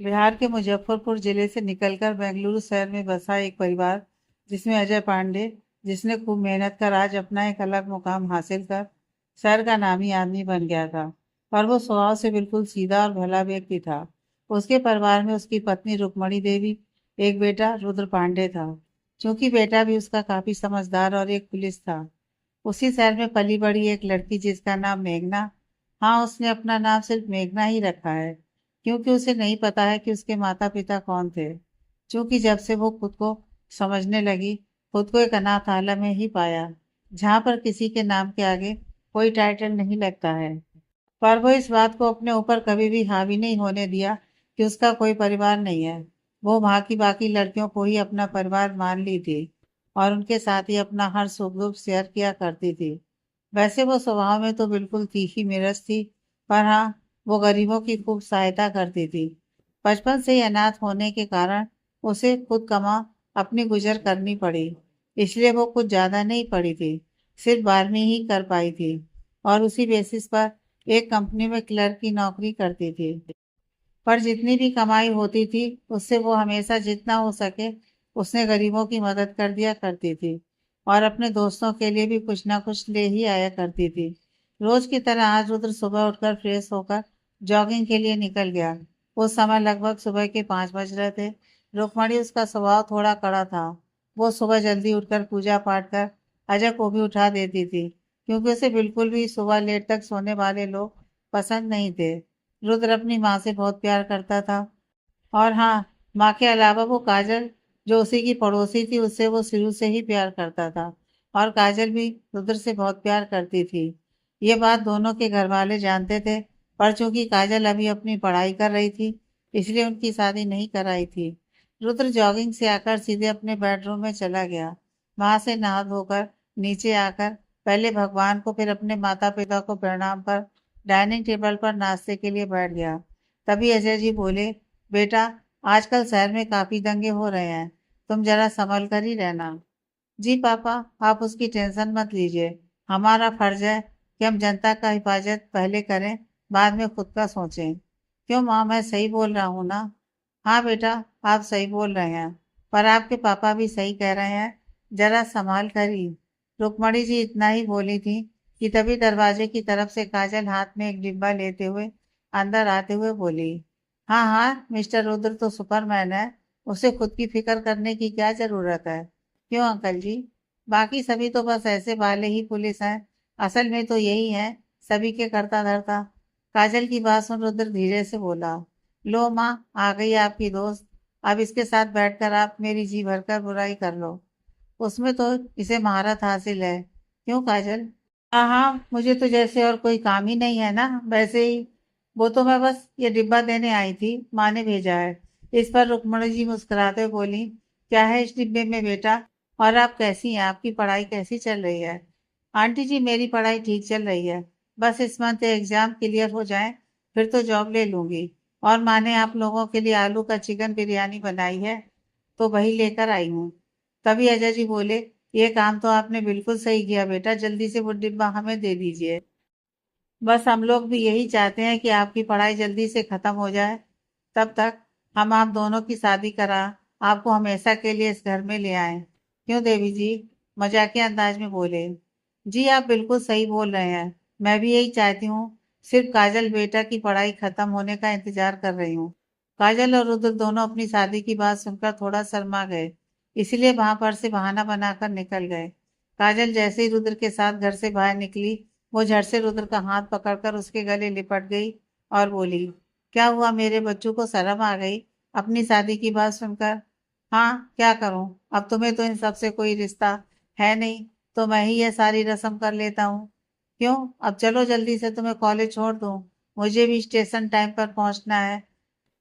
बिहार के मुजफ्फरपुर जिले से निकलकर बेंगलुरु शहर में बसा एक परिवार जिसमें अजय पांडे, जिसने खूब मेहनत कर आज अपना एक अलग मुकाम हासिल कर शहर का नामी आदमी बन गया था। और वो स्वभाव से बिल्कुल सीधा और भला व्यक्ति था। उसके परिवार में उसकी पत्नी रुक्मणी देवी, एक बेटा रुद्र पांडे था। क्योंकि बेटा भी उसका काफी समझदार और एक पुलिस था। उसी शहर में पली बड़ी एक लड़की जिसका नाम मेघना। हाँ, उसने अपना नाम सिर्फ मेघना ही रखा है, क्योंकि उसे नहीं पता है कि उसके माता पिता कौन थे। क्योंकि जब से वो खुद को समझने लगी, खुद को एक अनाथालय में ही पाया, जहाँ पर किसी के नाम के आगे कोई टाइटल नहीं लगता है। पर वो इस बात को अपने ऊपर कभी भी हावी नहीं होने दिया कि उसका कोई परिवार नहीं है। वो वहाँ की बाकी लड़कियों को ही अपना परिवार मान ली थी और उनके साथ ही अपना हर सुख दुख शेयर किया करती थी। वैसे वो स्वभाव में तो बिल्कुल तीखी मिर्च थी, पर हाँ, वो गरीबों की खूब सहायता करती थी। बचपन से ही अनाथ होने के कारण उसे खुद कमा अपनी गुजर करनी पड़ी। इसलिए वो कुछ ज्यादा नहीं पढ़ी थी, सिर्फ 12वीं ही कर पाई थी। और उसी बेसिस पर एक कंपनी में क्लर्क की नौकरी करती थी। पर जितनी भी कमाई होती थी, उससे वो हमेशा जितना हो सके उसने गरीबों की मदद कर दिया करती थी। और अपने दोस्तों के लिए भी कुछ ना कुछ ले ही आया करती थी। रोज की तरह आज रुद्र सुबह उठकर फ्रेश होकर जॉगिंग के लिए निकल गया। उस समय लगभग सुबह के 5 बज रहे थे। रुक्मणी, उसका स्वभाव थोड़ा कड़ा था। वो सुबह जल्दी उठकर पूजा पाठ कर अजय को भी उठा देती थी, क्योंकि उसे बिल्कुल भी सुबह लेट तक सोने वाले लोग पसंद नहीं थे। रुद्र अपनी माँ से बहुत प्यार करता था। और हाँ, माँ के अलावा वो काजल, जो उसी की पड़ोसी थी, उससे वो शुरू से ही प्यार करता था। और काजल भी रुद्र से बहुत प्यार करती थी। ये बात दोनों के घर वाले जानते थे। पर चूंकि काजल अभी अपनी पढ़ाई कर रही थी, इसलिए उनकी शादी नहीं कराई थी। रुद्र जॉगिंग से आकर सीधे अपने बेडरूम में चला गया। वहां से नहा धोकर नीचे आकर पहले भगवान को, फिर अपने माता पिता को प्रणाम कर डाइनिंग टेबल पर नाश्ते के लिए बैठ गया। तभी अजय जी बोले, बेटा, आजकल शहर में काफी दंगे हो रहे हैं, तुम जरा संभल कर ही रहना। जी पापा, आप उसकी टेंशन मत लीजिए। हमारा फर्ज है कि हम जनता का हिफाजत पहले करें, बाद में खुद का सोचें। क्यों माँ, मैं सही बोल रहा हूँ ना? हाँ बेटा, आप सही बोल रहे हैं। पर आपके पापा भी सही कह रहे हैं, जरा संभाल कर ही। रुक्मणी जी इतना ही बोली थी कि तभी दरवाजे की तरफ से काजल हाथ में एक डिब्बा लेते हुए अंदर आते हुए बोली, हाँ हाँ, मिस्टर रुद्र तो सुपरमैन है, उसे खुद की फिक्र करने की क्या जरूरत है। क्यों अंकल जी? बाकी सभी तो बस ऐसे वाले ही पुलिस हैं, असल में तो यही है सभी के करता धरता। काजल की बात सुन रुद्र धीरे से बोला, लो माँ, आ गई आपकी दोस्त। अब इसके साथ बैठकर आप मेरी जी भरकर बुराई कर लो, उसमें तो इसे महारत हासिल है। क्यों काजल? हाँ हाँ, मुझे तो जैसे और कोई काम ही नहीं है ना, वैसे ही। वो तो मैं बस ये डिब्बा देने आई थी, माँ ने भेजा है। इस पर रुक्मणी जी मुस्कुराते हुए बोली, क्या है इस डिब्बे में बेटा? और आप कैसी हैं? आपकी पढ़ाई कैसी चल रही है? आंटी जी, मेरी पढ़ाई ठीक चल रही है। बस इस मंथ एग्जाम क्लियर हो जाए, फिर तो जॉब ले लूंगी। और माँ ने आप लोगों के लिए आलू का चिकन बिरयानी बनाई है, तो वही लेकर आई हूँ। तभी अजय जी बोले, ये काम तो आपने बिल्कुल सही किया बेटा, जल्दी से वो डिब्बा हमें दे दीजिए। बस हम लोग भी यही चाहते हैं कि आपकी पढ़ाई जल्दी से खत्म हो जाए। तब तक हम आप दोनों की शादी करा आपको हमेशा के लिए इस घर में ले आए। क्यों देवी जी? मजाकिया अंदाज में बोले। जी, आप बिल्कुल सही बोल रहे हैं। मैं भी यही चाहती हूँ। सिर्फ काजल बेटा की पढ़ाई खत्म होने का इंतजार कर रही हूँ। काजल और रुद्र दोनों अपनी शादी की बात सुनकर थोड़ा शर्मा गए, इसलिए वहां पर से बहाना बनाकर निकल गए। काजल जैसे ही रुद्र के साथ घर से बाहर निकली, वो झट से रुद्र का हाथ पकड़कर उसके गले लिपट गई और बोली, क्या हुआ, मेरे बच्चों को शर्म आ गई अपनी शादी की बात सुनकर? हाँ, क्या करूं, अब तुम्हें तो इन सब से कोई रिश्ता है नहीं, तो मैं ही ये सारी रस्म कर लेता हूँ। क्यों? अब चलो जल्दी से, तुम्हें कॉलेज छोड़ दूं, मुझे भी स्टेशन टाइम पर पहुंचना है,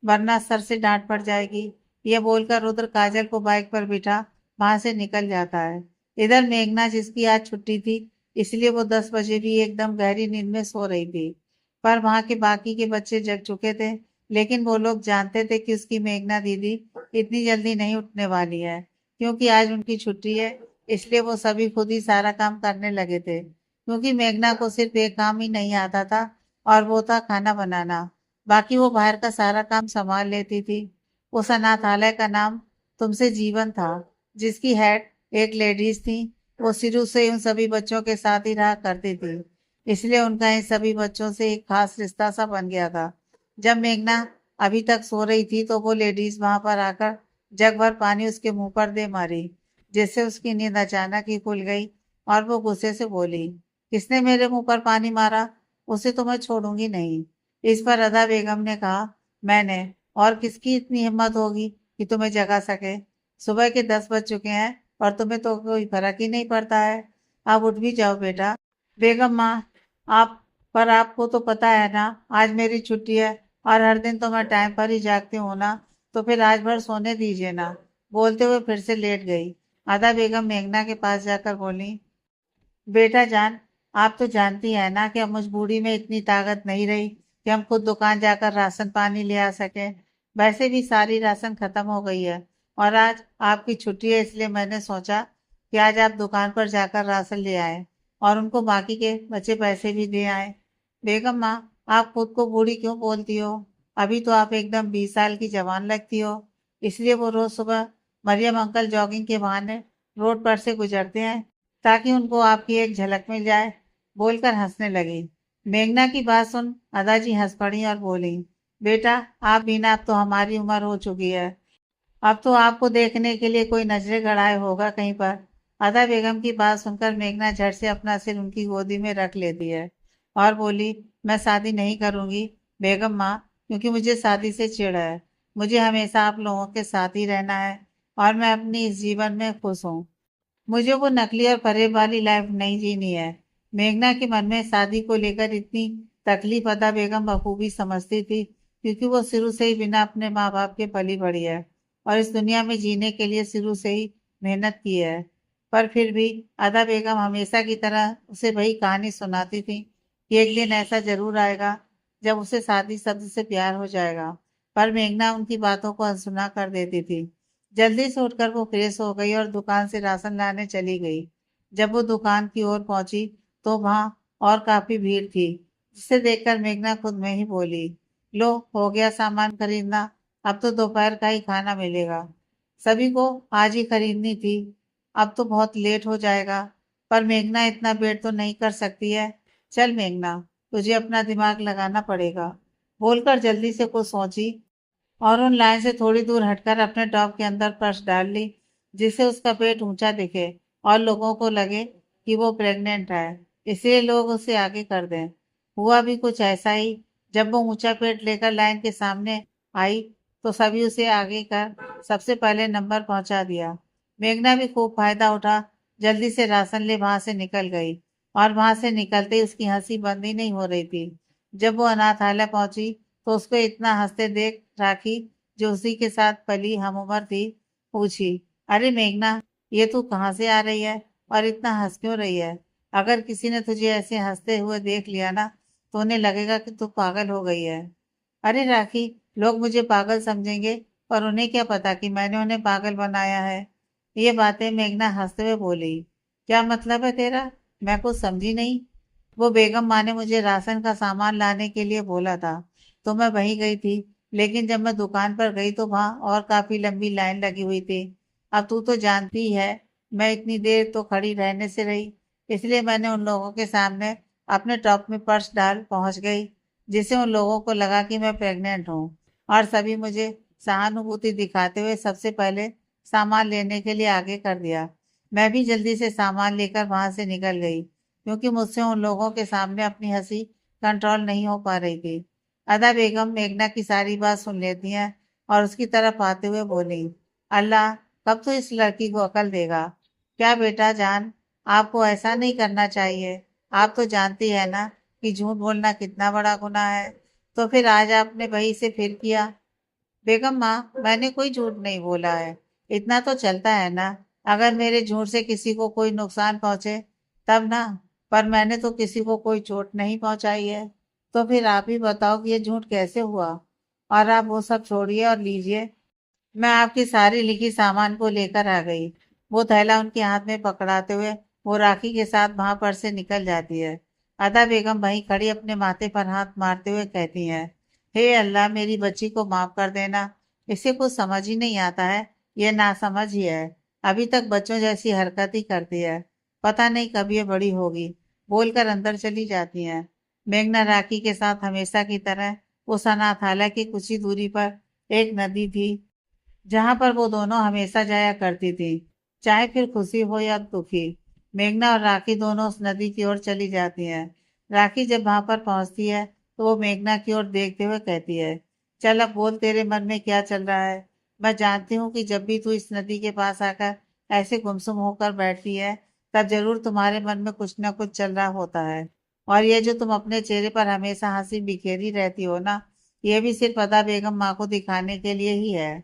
वरना सर से डांट पड़ जाएगी। ये बोलकर रुद्र काजल को बाइक पर बिठा वहां से निकल जाता है। इधर मेघना, जिसकी आज छुट्टी थी, इसलिए वो 10 बजे भी एकदम गहरी नींद में सो रही थी। पर वहां के बाकी के बच्चे जग चुके थे, लेकिन वो लोग जानते थे कि उसकी मेघना दीदी इतनी जल्दी नहीं उठने वाली है। क्योंकि आज उनकी छुट्टी है, इसलिए वो सभी खुद ही सारा काम करने लगे थे। क्योंकि मेघना को सिर्फ एक काम ही नहीं आता था, और वो था खाना बनाना। बाकी वो बाहर का सारा काम संभाल लेती थी। उस अनाथालय का नाम तुमसे जीवन था, जिसकी हेड एक लेडीज थी। वो शुरू से उन सभी बच्चों के साथ ही रहा करती थी, इसलिए उनका इन सभी बच्चों से एक खास रिश्ता सा बन गया था। जब मेघना अभी तक सो रही थी तो वो लेडीज वहां पर आकर जग भर पानी उसके मुंह पर दे मारी, जिससे उसकी नींद अचानक ही खुल गई और वो गुस्से से बोली, किसने मेरे मुंह पर पानी मारा? उसे तो मैं छोड़ूंगी नहीं। इस पर अदा बेगम ने कहा, मैंने। और किसकी इतनी हिम्मत होगी कि तुम्हें जगा सके? सुबह के 10 बज चुके हैं और तुम्हें तो कोई फर्क ही नहीं पड़ता है। आप उठ भी जाओ बेटा। बेगम माँ, आप पर आपको तो पता है ना, आज मेरी छुट्टी है और हर दिन तो मैं टाइम पर ही जागती हूँ ना, तो फिर आज भर सोने दीजिए ना। बोलते हुए फिर से लेट गई। अदा बेगम मेघना के पास जाकर बोली, बेटा जान, आप तो जानती है ना कि अब मुझ बूढ़ी में इतनी ताकत नहीं रही कि हम खुद दुकान जाकर राशन पानी ले आ सके। वैसे भी सारी राशन खत्म हो गई है और आज आपकी छुट्टी है, इसलिए मैंने सोचा कि आज आप दुकान पर जाकर राशन ले आए और उनको बाकी के बचे पैसे भी दे आए। बेगम माँ, आप खुद को बूढ़ी क्यों बोलती हो? अभी तो आप एकदम 20 साल की जवान लगती हो। इसलिए वो रोज सुबह मरियम अंकल जॉगिंग के बहाने रोड पर से गुजरते हैं ताकि उनको आपकी एक झलक मिल जाए। बोलकर हंसने लगी। मेघना की बात सुन अदा जी हंस पड़ी और बोली, बेटा आप भी ना, अब तो हमारी उम्र हो चुकी है। अब तो आपको देखने के लिए कोई नजरे गड़ाए होगा कहीं पर। अदा बेगम की बात सुनकर मेघना झट से अपना सिर उनकी गोदी में रख लेती है और बोली, मैं शादी नहीं करूंगी बेगम माँ, क्योंकि मुझे शादी से चिढ़ है। मुझे हमेशा आप लोगों के साथ ही रहना है और मैं अपनी इस जीवन में खुश हूँ। मुझे वो नकली और फरेब वाली लाइफ नहीं जीनी है। मेघना के मन में शादी को लेकर इतनी तकलीफ अदा बेगम बखूबी समझती थी, क्योंकि वो शुरू से ही बिना अपने माँ बाप के पली बड़ी है और इस दुनिया में जीने के लिए शुरू से ही मेहनत की है। पर फिर भी अदा बेगम हमेशा की तरह उसे वही कहानी सुनाती थी कि एक दिन ऐसा जरूर आएगा जब उसे शादी शब्द से प्यार हो जाएगा। पर मेघना उनकी बातों को अनसुना कर देती थी। जल्दी से उठकर वो फ्रेश हो गई और दुकान से राशन लाने चली गई। जब वो दुकान की ओर पहुंची तो वहां और काफी भीड़ थी, जिसे देखकर मेघना खुद में ही बोली, लो हो गया सामान खरीदना, अब तो दोपहर का ही खाना मिलेगा। सभी को आज ही खरीदनी थी, अब तो बहुत लेट हो जाएगा। पर मेघना इतना वेट तो नहीं कर सकती है। चल मेघना, तुझे अपना दिमाग लगाना पड़ेगा। बोलकर जल्दी से कुछ सोची और उन लाइन से थोड़ी दूर हटकर अपने टॉप के अंदर पर्स डाल ली, जिससे उसका पेट ऊंचा दिखे और लोगों को लगे कि वो प्रेग्नेंट है, इसलिए लोग उसे आगे कर दें। हुआ भी कुछ ऐसा ही। जब वो ऊंचा पेट लेकर लाइन के सामने आई तो सभी उसे आगे कर सबसे पहले नंबर पहुंचा दिया। मेघना भी खूब फायदा उठा, जल्दी से राशन ले वहां से निकल गई और वहां से निकलते ही उसकी हंसी बंद ही नहीं हो रही थी। जब वो अनाथालय पहुंची तो उसको इतना हंसते देख राखी, जो उसी के साथ पली हम उम्र थी, पूछी, अरे मेघना, ये तू कहाँ से आ रही है और इतना हंस क्यों रही है? अगर किसी ने तुझे ऐसे हंसते हुए देख लिया ना, तो उन्हें लगेगा कि तू पागल हो गई है। अरे राखी, लोग मुझे पागल समझेंगे, पर उन्हें क्या पता कि मैंने उन्हें पागल बनाया है। ये बातें मेघना हंसते हुए बोली, क्या मतलब है तेरा? मैं कुछ समझी नहीं। वो बेगम माँ ने मुझे राशन का सामान लाने के लिए बोला था, तो मैं वहीं गई थी। लेकिन जब मैं दुकान पर गई तो वहां और काफी लंबी लाइन लगी हुई थी। अब तू तो जानती ही है, मैं इतनी देर तो खड़ी रहने से रही, इसलिए मैंने उन लोगों के सामने अपने टॉप में पर्स डाल पहुंच गई, जिससे उन लोगों को लगा कि मैं प्रेग्नेंट हूँ और सभी मुझे सहानुभूति दिखाते हुए सबसे पहले सामान लेने के लिए आगे कर दिया। मैं भी जल्दी से सामान लेकर वहां से निकल गई, क्योंकि मुझसे उन लोगों के सामने अपनी हंसी कंट्रोल नहीं हो पा रही थी। अदा बेगम मेघना की सारी बात सुन लेती हैं और उसकी तरफ आते हुए बोली, अल्लाह, कब तो इस लड़की को अकल देगा। क्या बेटा जान, आपको ऐसा नहीं करना चाहिए। आप तो जानती है ना कि झूठ बोलना कितना बड़ा गुनाह है। तो फिर आज आपने वही से फिर किया। बेगम माँ, मैंने कोई झूठ नहीं बोला है। इतना तो चलता है ना, अगर मेरे झूठ से किसी को कोई नुकसान पहुंचे तब ना। पर मैंने तो किसी को कोई चोट नहीं पहुंचाई है। तो फिर आप ही बताओ कि ये झूठ कैसे हुआ? और आप वो सब छोड़िए और लीजिए, मैं आपकी सारी लिखी सामान को लेकर आ गई। वो थैला उनके हाथ में पकड़ाते हुए वो राखी के साथ वहां पर से निकल जाती है। अदा बेगम वहीं खड़ी अपने माथे पर हाथ मारते हुए कहती हैं, हे अल्लाह, मेरी बच्ची को माफ कर देना। इसे कुछ समझ ही नहीं आता है। ये नासमझ ही है। अभी तक बच्चों जैसी हरकत ही करती है। पता नहीं कब ये बड़ी होगी। बोलकर अंदर चली जाती है। मेघना राखी के साथ हमेशा की तरह उस अनाथालय की कुछ ही दूरी पर एक नदी थी, जहां पर वो दोनों हमेशा जाया करती थी, चाहे फिर खुशी हो या दुखी। मेघना और राखी दोनों उस नदी की ओर चली जाती हैं। राखी जब वहां पर पहुंचती है तो वो मेघना की ओर देखते हुए कहती है, चल अब बोल, तेरे मन में क्या चल रहा है। मैं जानती हूँ कि जब भी तू इस नदी के पास आकर ऐसे गुमसुम होकर बैठती है, तब जरूर तुम्हारे मन में कुछ ना कुछ चल रहा होता है। और ये जो तुम अपने चेहरे पर हमेशा हंसी बिखेरी रहती हो ना, ये भी सिर्फ अदा बेगम माँ को दिखाने के लिए ही है।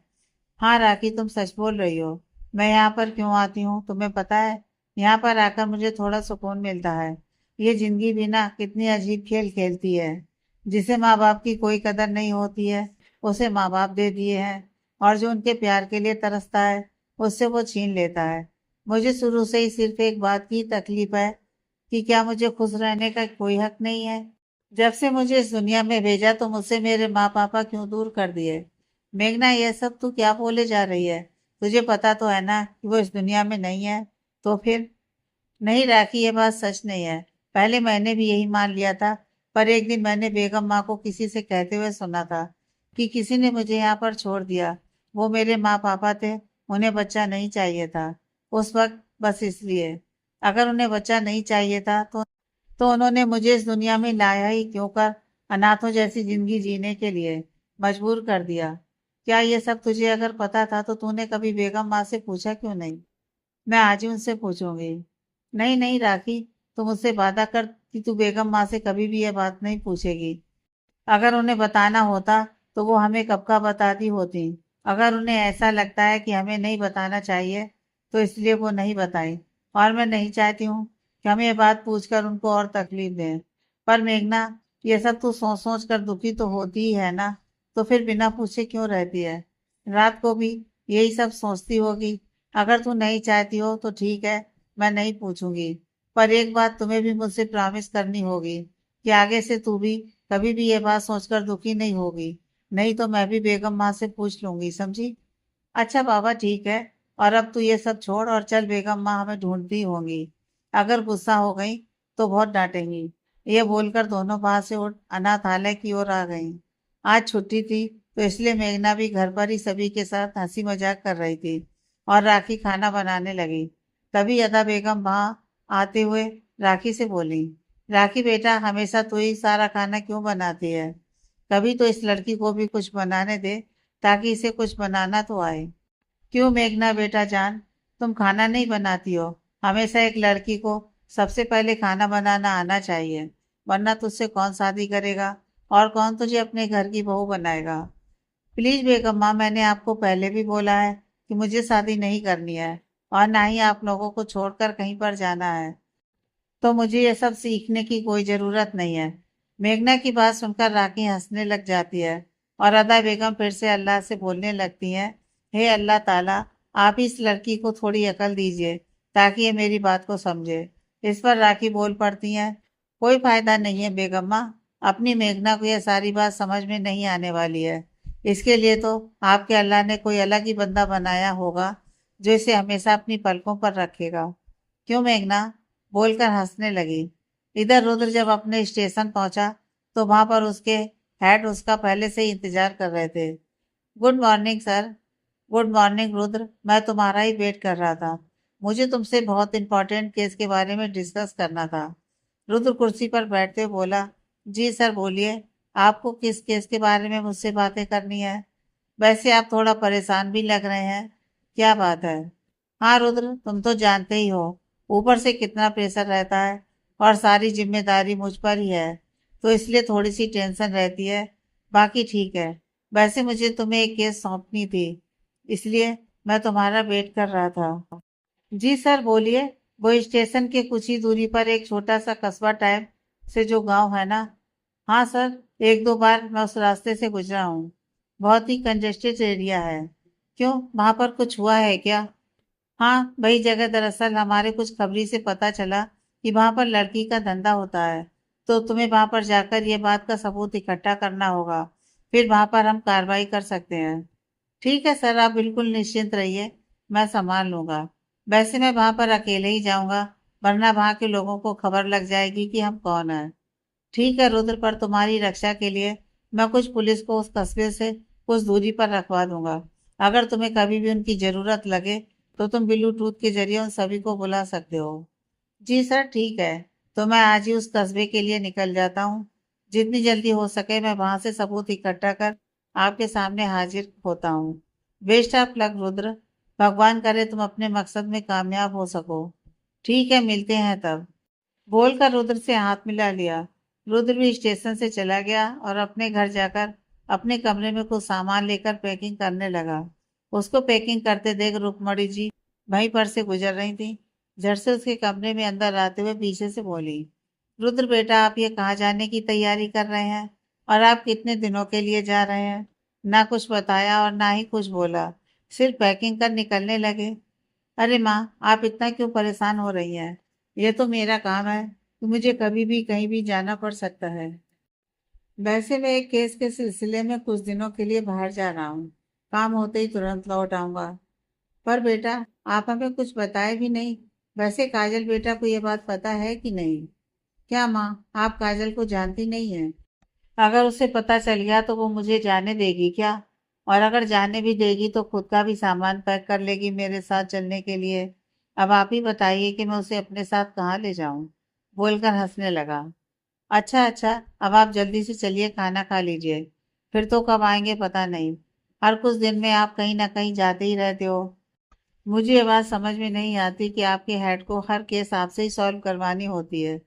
हाँ राखी, तुम सच बोल रही हो। मैं यहाँ पर क्यों आती हूँ तुम्हें पता है? यहाँ पर आकर मुझे थोड़ा सुकून मिलता है। ये जिंदगी भी ना कितनी अजीब खेल खेलती है। जिसे माँ बाप की कोई कदर नहीं होती है, उसे माँ बाप दे दिए हैं। और जो उनके प्यार के लिए तरसता है, उससे वो छीन लेता है। मुझे शुरू से ही सिर्फ एक बात की तकलीफ है कि क्या मुझे खुश रहने का कोई हक नहीं है। जब से मुझे इस दुनिया में भेजा तो मुझसे मेरे माँ पापा क्यों दूर कर दिए। मेघना, ये सब तू क्या बोले जा रही है? तुझे पता तो है ना कि वो इस दुनिया में नहीं है। तो फिर? नहीं राखी, ये बात सच नहीं है। पहले मैंने भी यही मान लिया था, पर एक दिन मैंने बेगम माँ को किसी से कहते हुए सुना था कि किसी ने मुझे यहाँ पर छोड़ दिया। वो मेरे माँ पापा थे। उन्हें बच्चा नहीं चाहिए था उस वक्त, बस इसलिए। अगर उन्हें बच्चा नहीं चाहिए था तो उन्होंने मुझे इस दुनिया में लाया ही क्यों कर, अनाथों जैसी जिंदगी जीने के लिए मजबूर कर दिया। क्या ये सब तुझे अगर पता था तो तूने कभी बेगम माँ से पूछा क्यों नहीं? मैं आज ही उनसे पूछूंगी। नहीं नहीं राखी, तू मुझसे वादा कर कि तू बेगम माँ से कभी भी ये बात नहीं पूछेगी। अगर उन्हें बताना होता तो वो हमें कब का बताती होती। अगर उन्हें ऐसा लगता है कि हमें नहीं बताना चाहिए तो इसलिए वो नहीं बताई। और मैं नहीं चाहती हूँ कि हम ये बात पूछकर उनको और तकलीफ दें। पर मेघना, ये सब तू सोच सोच कर दुखी तो होती ही है ना, तो फिर बिना पूछे क्यों रहती है? रात को भी यही सब सोचती होगी। अगर तू नहीं चाहती हो तो ठीक है, मैं नहीं पूछूंगी। पर एक बात तुम्हें भी मुझसे प्रॉमिस करनी होगी कि आगे से तू भी कभी भी ये बात सोचकर दुखी नहीं होगी। नहीं तो मैं भी बेगम माँ से पूछ लूंगी, समझी? अच्छा बाबा, ठीक है। और अब तू ये सब छोड़ और चल, बेगम माँ हमें ढूंढती होंगी। अगर गुस्सा हो गई तो बहुत डांटेंगी। ये बोलकर दोनों वहां से उठ अनाथालय की ओर आ गईं। आज छुट्टी थी तो इसलिए मेघना भी घर पर ही सभी के साथ हंसी मजाक कर रही थी और राखी खाना बनाने लगी। तभी अदा बेगम वहां आते हुए राखी से बोली, राखी बेटा, हमेशा तू ही सारा खाना क्यों बनाती है? कभी तो इस लड़की को भी कुछ बनाने दे, ताकि इसे कुछ बनाना तो आए। क्यों मेघना बेटा जान, तुम खाना नहीं बनाती हो? हमेशा एक लड़की को सबसे पहले खाना बनाना आना चाहिए, वरना तुझसे कौन शादी करेगा और कौन तुझे अपने घर की बहू बनाएगा। प्लीज बेगम माँ, मैंने आपको पहले भी बोला है कि मुझे शादी नहीं करनी है और ना ही आप लोगों को छोड़कर कहीं पर जाना है। तो मुझे ये सब सीखने की कोई जरूरत नहीं है। मेघना की बात सुनकर राखी हंसने लग जाती है और अदा बेगम फिर से अल्लाह से बोलने लगती हैं, हे अल्लाह ताला, आप इस लड़की को थोड़ी अकल दीजिए ताकि ये मेरी बात को समझे। इस पर राखी बोल पड़ती हैं, कोई फायदा नहीं है बेगम माँ, अपनी मेघना को यह सारी बात समझ में नहीं आने वाली है। इसके लिए तो आपके अल्लाह ने कोई अलग ही बंदा बनाया होगा जो इसे हमेशा अपनी पलकों पर रखेगा। क्यों मेघना? बोलकर हंसने लगी। इधर रुद्र जब अपने स्टेशन पहुंचा तो वहां पर उसके हेड उसका पहले से ही इंतजार कर रहे थे। Good morning sir. Good morning Rudra, मैं तुम्हारा ही वेट कर रहा था। मुझे तुमसे बहुत इंपॉर्टेंट केस के बारे में डिस्कस करना था। रुद्र कुर्सी पर बैठते हुए बोला, जी सर बोलिए, आपको किस केस के बारे में मुझसे बातें करनी है? वैसे आप थोड़ा परेशान भी लग रहे हैं, क्या बात है? हाँ रुद्र, तुम तो जानते ही हो ऊपर से कितना प्रेशर रहता है और सारी जिम्मेदारी मुझ पर ही है, तो इसलिए थोड़ी सी टेंशन रहती है। बाकी ठीक है। वैसे मुझे तुम्हें एक केस सौंपनी थी, इसलिए मैं तुम्हारा वेट कर रहा था। जी सर बोलिए। वो स्टेशन के कुछ ही दूरी पर एक छोटा सा कस्बा टाइप से जो गांव है ना। हाँ सर, एक दो बार मैं उस रास्ते से गुजरा हूँ। बहुत ही कंजेस्टेड एरिया है। क्यों, वहां पर कुछ हुआ है क्या? हाँ, वही जगह। दरअसल हमारे कुछ खबरी से पता चला कि वहां पर लड़की का धंधा होता है, तो तुम्हें वहां पर जाकर ये बात का सबूत इकट्ठा करना होगा फिर वहां पर हम कार्रवाई कर सकते हैं। ठीक है सर, आप बिल्कुल निश्चिंत रहिए, मैं संभाल लूंगा। वैसे मैं वहां पर अकेले ही जाऊंगा, वरना वहां के लोगों को खबर लग जाएगी कि हम कौन है। ठीक है रुद्र, पर तुम्हारी रक्षा के लिए मैं कुछ पुलिस को उस कस्बे से कुछ दूरी पर रखवा दूंगा। अगर तुम्हें कभी भी उनकी जरूरत लगे तो तुम ब्लूटूथ के जरिए उन सभी को बुला सकते हो। जी सर, ठीक है। तो मैं आज ही उस कस्बे के लिए निकल जाता हूँ। जितनी जल्दी हो सके मैं वहां से सबूत इकट्ठा कर आपके सामने हाजिर होता हूँ। Best of luck Rudra. भगवान करे तुम अपने मकसद में कामयाब हो सको। ठीक है, मिलते हैं तब। बोलकर रुद्र से हाथ मिला लिया। रुद्र भी स्टेशन से चला गया और अपने घर जाकर अपने कमरे में कुछ सामान लेकर पैकिंग करने लगा। उसको पैकिंग करते देख रुक्मणी जी वहीं पर से गुजर रही थी। झट से उसके कमरे में अंदर आते हुए पीछे से बोली, रुद्र बेटा, आप ये कहाँ जाने की तैयारी कर रहे हैं और आप कितने दिनों के लिए जा रहे हैं? ना कुछ बताया और ना ही कुछ बोला, सिर्फ पैकिंग कर निकलने लगे। अरे माँ, आप इतना क्यों परेशान हो रही हैं? ये तो मेरा काम है कि मुझे कभी भी कहीं भी जाना पड़ सकता है। वैसे मैं एक केस के सिलसिले में कुछ दिनों के लिए बाहर जा रहा हूँ। काम होते ही तुरंत लौट आऊंगा। पर बेटा, आप हमें कुछ बताए भी नहीं। वैसे काजल बेटा को ये बात पता है कि नहीं? क्या माँ, आप काजल को जानती नहीं है? अगर उसे पता चल गया तो वो मुझे जाने देगी क्या? और अगर जाने भी देगी तो खुद का भी सामान पैक कर लेगी मेरे साथ चलने के लिए। अब आप ही बताइए कि मैं उसे अपने साथ कहाँ ले जाऊं? बोलकर हंसने लगा। अच्छा अच्छा, अब आप जल्दी से चलिए, खाना खा लीजिए। फिर तो कब आएंगे पता नहीं। हर कुछ दिन में आप कहीं ना कहीं जाते ही रहते हो। मुझे ये बात समझ में नहीं आती कि आपके हेड को हर केस आपसे ही सॉल्व करवानी होती है।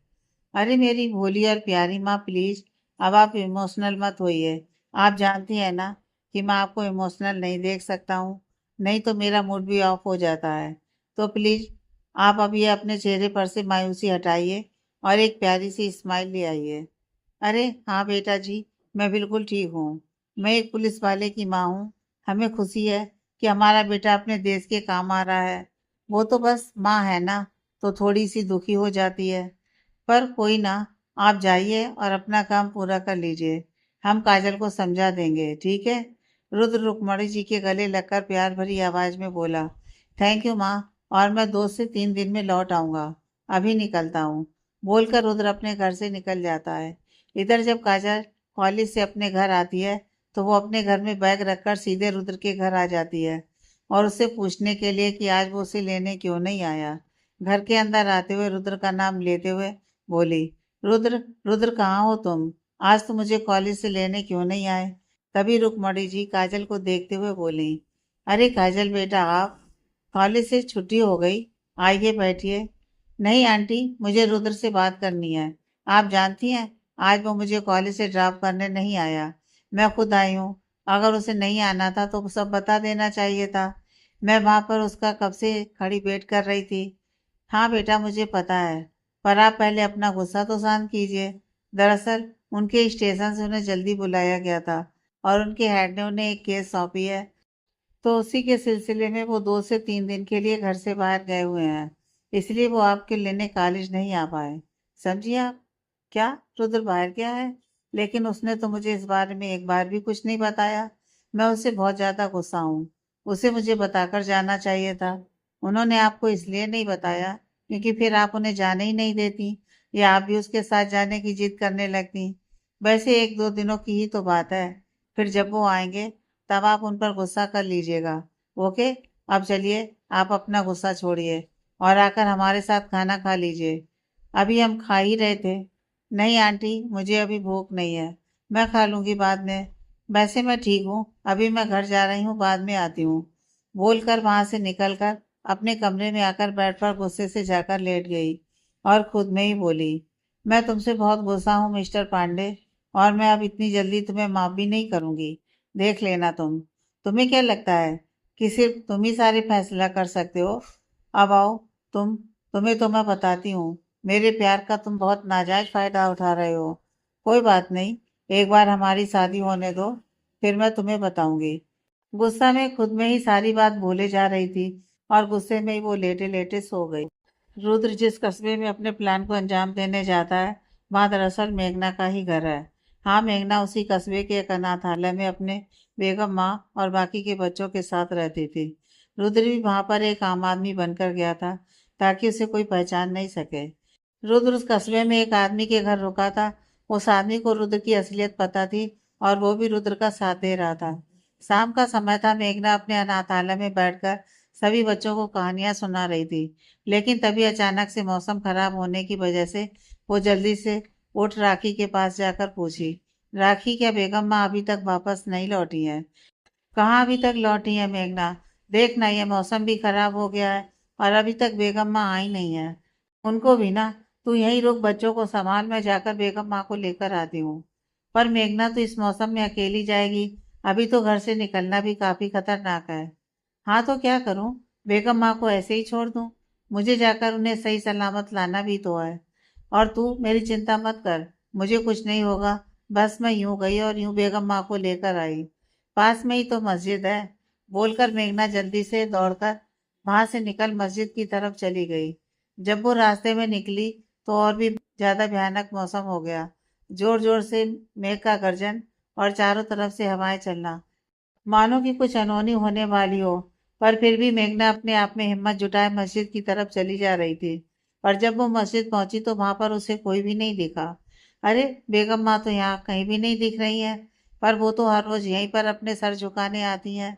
अरे मेरी भोली और प्यारी माँ, प्लीज अब आप इमोशनल मत होइए। आप जानती हैं ना कि मैं आपको इमोशनल नहीं देख सकता हूँ, नहीं तो मेरा मूड भी ऑफ हो जाता है। तो प्लीज आप अब ये अपने चेहरे पर से मायूसी हटाइए और एक प्यारी सी स्माइल ले आइए। अरे हाँ बेटा जी, मैं बिल्कुल ठीक हूँ। मैं एक पुलिस वाले की माँ हूँ। हमें खुशी है कि हमारा बेटा अपने देश के काम आ रहा है। वो तो बस माँ है ना, तो थोड़ी सी दुखी हो जाती है। पर कोई ना, आप जाइए और अपना काम पूरा कर लीजिए। हम काजल को समझा देंगे, ठीक है? रुद्र रुक्मणी जी के गले लगकर प्यार भरी आवाज में बोला, थैंक यू माँ, और मैं 2 से 3 दिन में लौट आऊंगा। अभी निकलता हूँ। बोलकर रुद्र अपने घर से निकल जाता है। इधर जब काजल कॉलेज से अपने घर आती है तो वो अपने घर में बैग रखकर सीधे रुद्र के घर आ जाती है और उससे पूछने के लिए कि आज वो उसे लेने क्यों नहीं आया। घर के अंदर आते हुए रुद्र का नाम लेते हुए बोली, रुद्र, रुद्र कहाँ हो तुम? आज तो मुझे कॉलेज से लेने क्यों नहीं आए? तभी रुक्मणी जी काजल को देखते हुए बोली, अरे काजल बेटा, आप कॉलेज से छुट्टी हो गई, आइए बैठिए। नहीं आंटी, मुझे रुद्र से बात करनी है। आप जानती हैं, आज वो मुझे कॉलेज से ड्रॉप करने नहीं आया। मैं खुद आई हूँ। अगर उसे नहीं आना था तो सब बता देना चाहिए था। मैं वहां पर उसका कब से खड़ी वेट कर रही थी। हाँ बेटा, मुझे पता है, पर आप पहले अपना गुस्सा तो शांत कीजिए। दरअसल उनके स्टेशन से उन्हें जल्दी बुलाया गया था और उनके हेड ने उन्हें एक केस सौंपी है, तो उसी के सिलसिले में वो 2 से 3 दिन के लिए घर से बाहर गए हुए हैं। इसलिए वो आपके लेने कॉलेज नहीं आ पाए। समझिए आप? क्या? रुद्र बाहर गया है? लेकिन उसने तो मुझे इस बारे में एक बार भी कुछ नहीं बताया। मैं उससे बहुत ज्यादा गुस्सा हूँ। उसे मुझे बताकर जाना चाहिए था। उन्होंने आपको इसलिए नहीं बताया क्योंकि फिर आप उन्हें जाने ही नहीं देती, या आप भी उसके साथ जाने की जिद करने लगती। वैसे 1-2 दिनों की ही तो बात है। फिर जब वो आएंगे तब आप उन पर गुस्सा कर लीजिएगा। ओके? अब चलिए, आप अपना गुस्सा छोड़िए और आकर हमारे साथ खाना खा लीजिए। अभी हम खा ही रहे थे। नहीं आंटी, मुझे अभी भूख नहीं है, मैं खा लूंगी बाद में। वैसे मैं ठीक हूँ, अभी मैं घर जा रही हूँ, बाद में आती हूँ। बोलकर वहां से निकलकर अपने कमरे में आकर बेड पर गुस्से से जाकर लेट गई और खुद में ही बोली, मैं तुमसे बहुत गुस्सा हूँ मिस्टर पांडे, और मैं अब इतनी जल्दी तुम्हें माफ भी नहीं करूंगी। देख लेना तुम। तुम्हें क्या लगता है कि सिर्फ तुम ही सारे फैसला कर सकते हो? अब आओ, तुम्हें तो मैं बताती हूँ। मेरे प्यार का तुम बहुत नाजायज फायदा उठा रहे हो। कोई बात नहीं, एक बार हमारी शादी होने दो, फिर मैं तुम्हें बताऊंगी। गुस्सा में खुद में ही सारी बात भूले जा रही थी और गुस्से में ही वो लेटे लेटे सो गई। रुद्र जिस कस्बे में अपने प्लान को अंजाम देने जाता है, वहां दरअसल मेघना का ही घर है। हाँ मेघना उसी कस्बे के एक अनाथालय में अपने बेगम माँ और बाकी के बच्चों के साथ रहती थी। रुद्र भी वहां पर एक आम आदमी बनकर गया था ताकि उसे कोई पहचान नहीं सके। रुद्र उस कस्बे में एक आदमी के घर रुका था। उस आदमी को रुद्र की असलियत पता थी और वो भी रुद्र का साथ दे रहा था। शाम का समय था। मेघना अपने अनाथालय में बैठकर सभी बच्चों को कहानियां सुना रही थी। लेकिन तभी अचानक से मौसम खराब होने की वजह से वो जल्दी से उठ राखी के पास जाकर पूछी, राखी क्या बेगम माँ अभी तक वापस नहीं लौटी है? कहाँ अभी तक लौटी है मेघना? देख ना, ये मौसम भी खराब हो गया है और अभी तक बेगम माँ आई नहीं है। उनको भी ना, तू यहीं रुक, बच्चों को संभाल, मैं जाकर बेगम माँ को लेकर आती हूँ। पर मेघना, तू इस मौसम में अकेली जाएगी? अभी तो घर से निकलना भी काफी खतरनाक है। हाँ तो क्या करूं? बेगम माँ को ऐसे ही छोड़ दूं? मुझे जाकर उन्हें सही सलामत लाना भी तो है। और तू मेरी चिंता मत कर, मुझे कुछ नहीं होगा। बस मैं यूं गई और यूं बेगम माँ को लेकर आई। पास में ही तो मस्जिद है। बोलकर मेघना जल्दी से दौड़कर वहां से निकल मस्जिद की तरफ चली गई। जब वो रास्ते में निकली तो और भी ज्यादा भयानक मौसम हो गया। जोर जोर से मेघ का गर्जन और चारों तरफ से हवाएं चलना, मानो कि कुछ अनहोनी होने वाली हो। पर फिर भी मेघना अपने आप में हिम्मत जुटाए मस्जिद की तरफ चली जा रही थी। पर जब वो मस्जिद पहुंची तो वहां पर उसे कोई भी नहीं दिखा। अरे, बेगम माँ तो यहाँ कहीं भी नहीं दिख रही है। पर वो तो हर रोज यहीं पर अपने सर झुकाने आती हैं।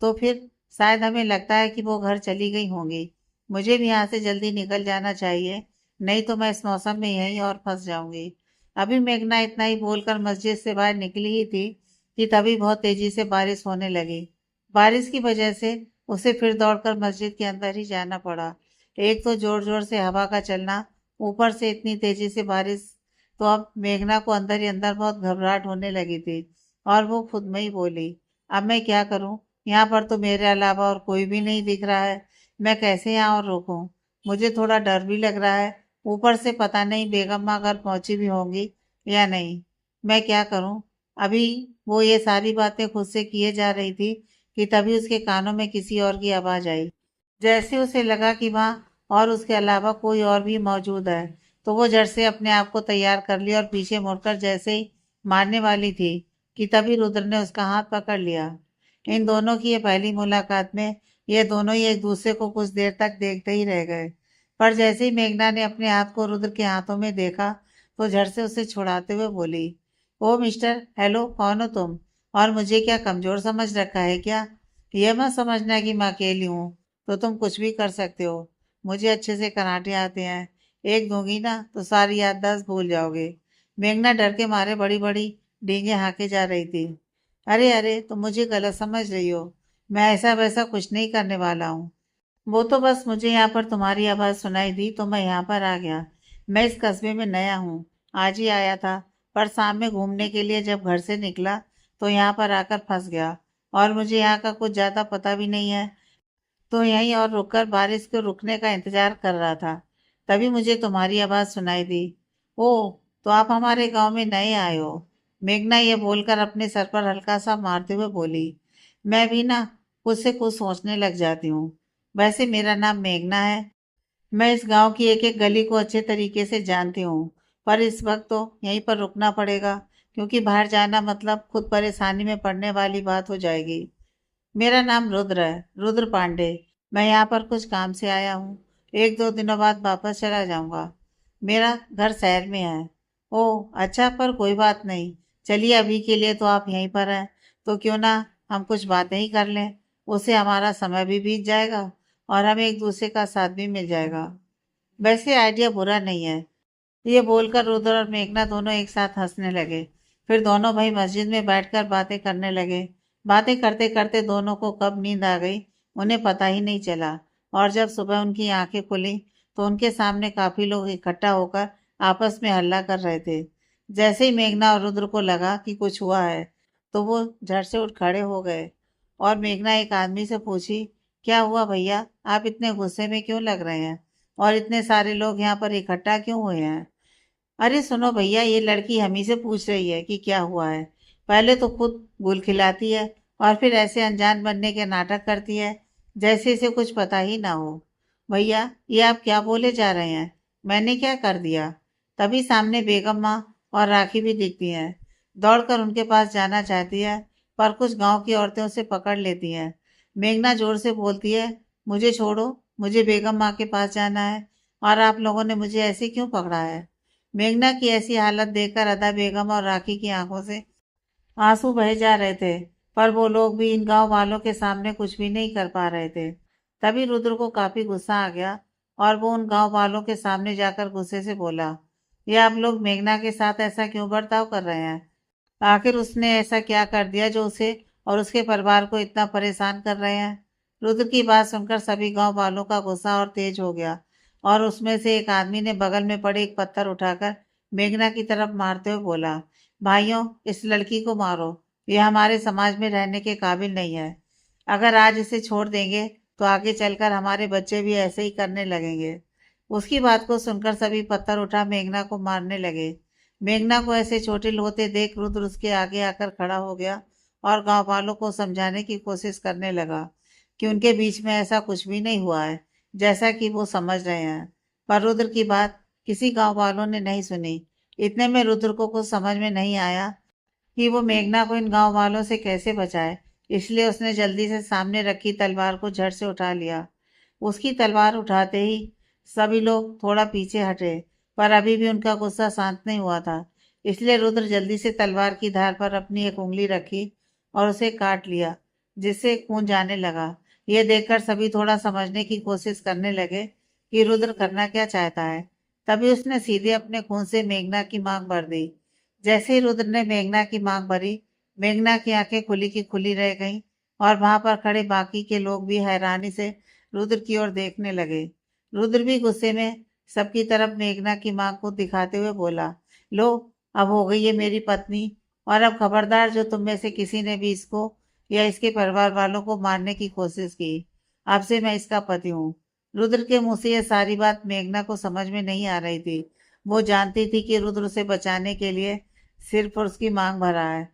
तो फिर शायद हमें लगता है कि वो घर चली गई होंगी। मुझे भी यहाँ से जल्दी निकल जाना चाहिए, नहीं तो मैं इस मौसम में यहीं और फंस जाऊंगी। अभी मेघना इतना ही बोलकर मस्जिद से बाहर निकली ही थी कि तभी बहुत तेजी से बारिश होने लगी। बारिश की वजह से उसे फिर दौड़कर मस्जिद के अंदर ही जाना पड़ा। एक तो जोर जोर से हवा का चलना, ऊपर से इतनी तेजी से बारिश। तो अब मेघना को अंदर ही अंदर बहुत घबराहट होने लगी थी और वो खुद में ही बोली, अब मैं क्या करूं? यहाँ पर तो मेरे अलावा और कोई भी नहीं दिख रहा है। मैं कैसे यहाँ और रुकूं? मुझे थोड़ा डर भी लग रहा है। ऊपर से पता नहीं बेगम माँ घर पहुंची भी होंगी या नहीं। मैं क्या करूं? अभी वो ये सारी बातें खुद से किए जा रही थी कि तभी उसके कानों में किसी और की आवाज आई। जैसे उसे लगा कि वहां और उसके अलावा कोई और भी मौजूद है, तो वो झट से अपने आप को तैयार कर लिया और पीछे मुड़कर जैसे ही मारने वाली थी कि तभी रुद्र ने उसका हाथ पकड़ लिया। इन दोनों की ये पहली मुलाकात में ये दोनों ही एक दूसरे को कुछ देर तक देखते ही रह गए। पर जैसे ही मेघना ने अपने हाथ को रुद्र के हाथों में देखा तो झट से उसे छुड़ाते हुए बोली, ओ मिस्टर, हेलो, कौन हो तुम? और मुझे क्या कमजोर समझ रखा है क्या? यह मत समझना कि मैं अकेली हूँ तो तुम कुछ भी कर सकते हो। मुझे अच्छे से कराटे आते हैं। एक दूंगी ना तो सारी याददाश्त भूल जाओगे। मेघना डर के मारे बड़ी बड़ी डींगे हाँके जा रही थी। अरे अरे, तुम मुझे गलत समझ रही हो। मैं ऐसा वैसा कुछ नहीं करने वाला हूँ। वो तो बस मुझे यहाँ पर तुम्हारी आवाज़ सुनाई दी तो मैं यहाँ पर आ गया। मैं इस कस्बे में नया हूँ, आज ही आया था। पर शाम में घूमने के लिए जब घर से निकला तो यहाँ पर आकर फंस गया और मुझे यहाँ का कुछ ज़्यादा पता भी नहीं है। तो यहीं और रुककर बारिश के रुकने का इंतजार कर रहा था। तभी मुझे तुम्हारी आवाज़ सुनाई दी। ओह, तो आप हमारे गांव में नए आए हो? मेघना ये बोलकर अपने सर पर हल्का सा मारते हुए बोली। मैं भी ना कुछ से कुछ सोचने लग जाती हूँ। वैसे मेरा नाम मेघना है। मैं इस गांव की एक एक गली को अच्छे तरीके से जानती हूँ। पर इस वक्त तो यहीं पर रुकना पड़ेगा, क्योंकि बाहर जाना मतलब खुद परेशानी में पड़ने वाली बात हो जाएगी। मेरा नाम रुद्र है, रुद्र पांडे। मैं यहाँ पर कुछ काम से आया हूँ। एक दो दिनों बाद वापस चला जाऊंगा। मेरा घर शहर में है। ओह अच्छा, पर कोई बात नहीं। चलिए, अभी के लिए तो आप यहीं पर हैं, तो क्यों ना हम कुछ बातें ही कर लें। उससे हमारा समय भी बीत जाएगा और हमें एक दूसरे का साथ भी मिल जाएगा। वैसे आइडिया बुरा नहीं है। ये बोलकर रुद्र और मेघना दोनों एक साथ हंसने लगे। फिर दोनों भाई मस्जिद में बैठकर बातें करने लगे। बातें करते करते दोनों को कब नींद आ गई उन्हें पता ही नहीं चला। और जब सुबह उनकी आंखें खुली तो उनके सामने काफी लोग इकट्ठा होकर आपस में हल्ला कर रहे थे। जैसे ही मेघना और रुद्र को लगा कि कुछ हुआ है तो वो झट से उठ खड़े हो गए। और मेघना एक आदमी से पूछी, क्या हुआ भैया, आप इतने गुस्से में क्यों लग रहे हैं? और इतने सारे लोग यहाँ पर इकट्ठा क्यों हुए हैं? अरे सुनो भैया, ये लड़की हम ही से पूछ रही है कि क्या हुआ है। पहले तो खुद गुल खिलाती है और फिर ऐसे अनजान बनने के नाटक करती है जैसे इसे कुछ पता ही ना हो। भैया, ये आप क्या बोले जा रहे हैं? मैंने क्या कर दिया? तभी सामने बेगम माँ और राखी भी दिखती हैं। दौड़कर उनके पास जाना चाहती है, पर कुछ गांव की औरतें उसे पकड़ लेती हैं। मेघना जोर से बोलती है, मुझे छोड़ो, मुझे बेगम माँ के पास जाना है, और आप लोगों ने मुझे ऐसे क्यों पकड़ा है? मेघना की ऐसी हालत देखकर अदा बेगम और राखी की आंखों से आंसू बहे जा रहे थे, पर वो लोग भी इन गांव वालों के सामने कुछ भी नहीं कर पा रहे थे। तभी रुद्र को काफी गुस्सा आ गया, और वो उन गांव वालों के सामने जाकर गुस्से से बोला, ये आप लोग मेघना के साथ ऐसा क्यों बर्ताव कर रहे हैं? आखिर उसने ऐसा क्या कर दिया जो उसे और उसके परिवार को इतना परेशान कर रहे हैं? रुद्र की बात सुनकर सभी गांव वालों का गुस्सा और तेज हो गया, और उसमें से एक आदमी ने बगल में पड़े एक पत्थर उठाकर मेघना की तरफ मारते हुए बोला, भाइयों, इस लड़की को मारो, ये हमारे समाज में रहने के काबिल नहीं है। अगर आज इसे छोड़ देंगे तो आगे चलकर हमारे बच्चे भी ऐसे ही करने लगेंगे। उसकी बात को सुनकर सभी पत्थर उठा मेघना को मारने लगे। मेघना को ऐसे चोटिल होते देख रुद्र उसके आगे आकर खड़ा हो गया और गांव वालों को समझाने की कोशिश करने लगा कि उनके बीच में ऐसा कुछ भी नहीं हुआ है, जैसा कि वो समझ रहे हैं। पर रुद्र की बात किसी गांव वालों ने नहीं सुनी। इतने में रुद्र को कुछ समझ में नहीं आया कि वो मेघना को इन गांव वालों से कैसे बचाए, इसलिए उसने जल्दी से सामने रखी तलवार को झट से उठा लिया। उसकी तलवार उठाते ही सभी लोग थोड़ा पीछे हटे, पर अभी भी उनका गुस्सा शांत नहीं हुआ था। इसलिए रुद्र जल्दी से तलवार की धार पर अपनी एक उंगली रखी और उसे काट लिया, जिससे खून जाने लगा। यह देखकर सभी थोड़ा समझने की कोशिश करने लगे कि रुद्र करना क्या चाहता है। तभी उसने सीधे अपने खून से मेघना की मांग भर दी। जैसे ही रुद्र ने मेघना की मांग भरी, मेघना की आंखें खुली की खुली रह गईं, और वहां पर खड़े बाकी के लोग भी हैरानी से रुद्र की ओर देखने लगे। रुद्र भी गुस्से में सबकी तरफ मेघना की मांग को दिखाते हुए बोला, लो, अब हो गई है मेरी पत्नी, और अब खबरदार जो तुम में से किसी ने भी इसको या इसके परिवार वालों को मारने की कोशिश की, अब से मैं इसका पति हूँ। रुद्र के मुंह से यह सारी बात मेघना को समझ में नहीं आ रही थी। वो जानती थी कि रुद्र उसे बचाने के लिए सिर्फ उसकी मांग भरा है,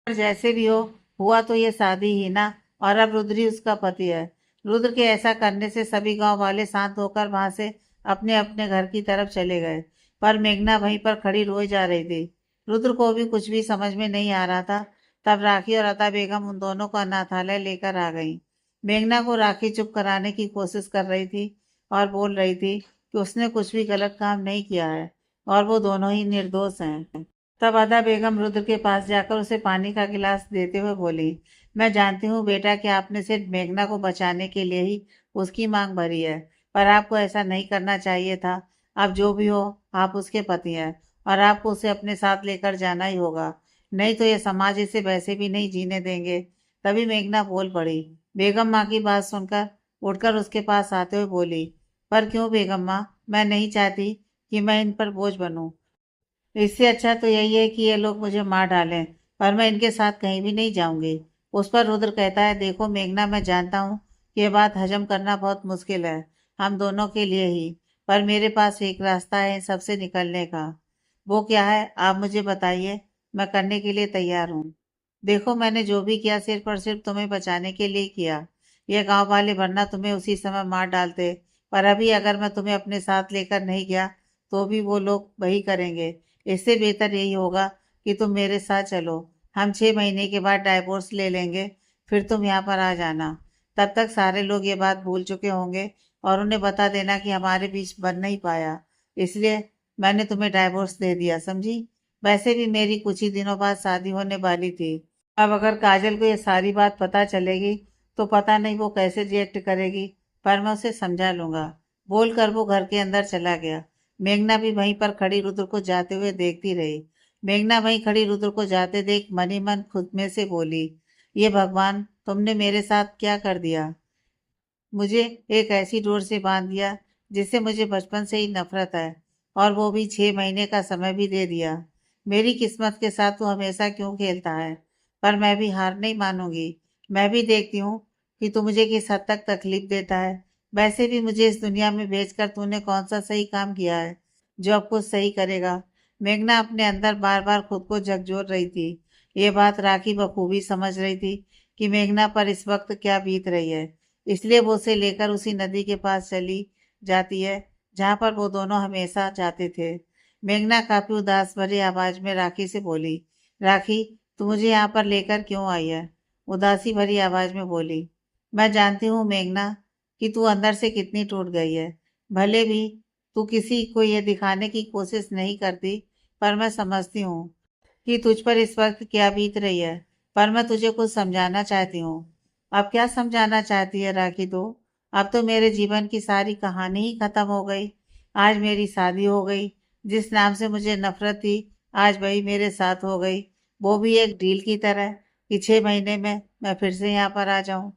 पर जैसे भी हो, हुआ तो ये शादी ही ना, और अब रुद्र ही उसका पति है। रुद्र के ऐसा करने से सभी गांव वाले शांत होकर वहां से अपने अपने घर की तरफ चले गए, पर मेघना वहीं पर खड़ी रोई जा रही थी। रुद्र को भी कुछ भी समझ में नहीं आ रहा था। तब राखी और अता बेगम उन दोनों को अनाथालय लेकर आ गई। मेघना को राखी चुप कराने की कोशिश कर रही थी और बोल रही थी कि उसने कुछ भी गलत काम नहीं किया है और वो दोनों ही निर्दोष हैं। तब अदा बेगम रुद्र के पास जाकर उसे पानी का गिलास देते हुए बोली, मैं जानती हूँ बेटा कि आपने सिर्फ मेघना को बचाने के लिए ही उसकी मांग भरी है, पर आपको ऐसा नहीं करना चाहिए था। अब जो भी हो, आप उसके पति हैं और आपको उसे अपने साथ लेकर जाना ही होगा, नहीं तो ये समाज इसे वैसे भी नहीं जीने देंगे। तभी मेघना बोल पड़ी। बेगम माँ की बात सुनकर उठकर उसके पास आते हुए बोली, पर क्यों बेगम माँ, मैं नहीं चाहती कि मैं इन पर बोझ बनूं। इससे अच्छा तो यही है कि ये लोग मुझे मार डालें, पर मैं इनके साथ कहीं भी नहीं जाऊंगी। उस पर रुद्र कहता है, देखो मेघना, मैं जानता हूँ कि ये बात हजम करना बहुत मुश्किल है हम दोनों के लिए ही, पर मेरे पास एक रास्ता है इन सबसे निकलने का। वो क्या है, आप मुझे बताइए, मैं करने के लिए तैयार हूँ। देखो, मैंने जो भी किया सिर्फ और सिर्फ तुम्हें बचाने के लिए किया। ये गांव वाले वरना तुम्हें उसी समय मार डालते, पर अभी अगर मैं तुम्हें अपने साथ लेकर नहीं गया तो भी वो लोग वही करेंगे। इससे बेहतर यही होगा कि तुम मेरे साथ चलो। हम 6 महीने के बाद डाइवोर्स ले लेंगे, फिर तुम यहाँ पर आ जाना। तब तक सारे लोग ये बात भूल चुके होंगे और उन्हें बता देना कि हमारे बीच बन नहीं पाया, इसलिए मैंने तुम्हें डाइवोर्स दे दिया, समझी? वैसे भी मेरी कुछ ही दिनों बाद शादी होने वाली थी। अब अगर काजल को ये सारी बात पता चलेगी तो पता नहीं वो कैसे रिएक्ट करेगी, पर मैं उसे समझा लूंगा। बोलकर वो घर के अंदर चला गया। मेघना भी वहीं पर खड़ी रुद्र को जाते हुए देखती रही। मेघना वहीं खड़ी रुद्र को जाते देख मन ही मन खुद में से बोली, ये भगवान, तुमने मेरे साथ क्या कर दिया? मुझे एक ऐसी डोर से बांध दिया जिससे मुझे बचपन से ही नफरत है, और वो भी 6 महीने का समय भी दे दिया। मेरी किस्मत के साथ तू हमेशा क्यों खेलता है? पर मैं भी हार नहीं मानूंगी। मैं भी देखती हूँ कि तू मुझे किस हद तक तकलीफ देता है। वैसे भी मुझे इस दुनिया में भेजकर तूने कौन सा सही काम किया है जो अब कुछ सही करेगा? मेघना अपने अंदर बार बार खुद को झकझोर रही थी। ये बात राखी बखूबी समझ रही थी कि मेघना पर इस वक्त क्या बीत रही है, इसलिए वो उसे लेकर उसी नदी के पास चली जाती है जहां पर वो दोनों हमेशा जाते थे। मेघना काफी उदास भरी आवाज में राखी से बोली, राखी, तू मुझे यहाँ पर लेकर क्यों आई है? उदासी भरी आवाज में बोली। मैं जानती हूँ मेघना कि तू अंदर से कितनी टूट गई है। भले भी तू किसी को ये दिखाने की कोशिश नहीं करती, पर मैं समझती हूँ कि तुझ पर इस वक्त क्या बीत रही है। पर मैं तुझे कुछ समझाना चाहती हूँ। अब क्या समझाना चाहती है राखी तू? अब तो मेरे जीवन की सारी कहानी ही खत्म हो गई। आज मेरी शादी हो गई। जिस नाम से मुझे नफरत थी, आज वही मेरे साथ हो गई। वो भी एक डील की तरह कि 6 महीने में मैं फिर से यहाँ पर आ जाऊं।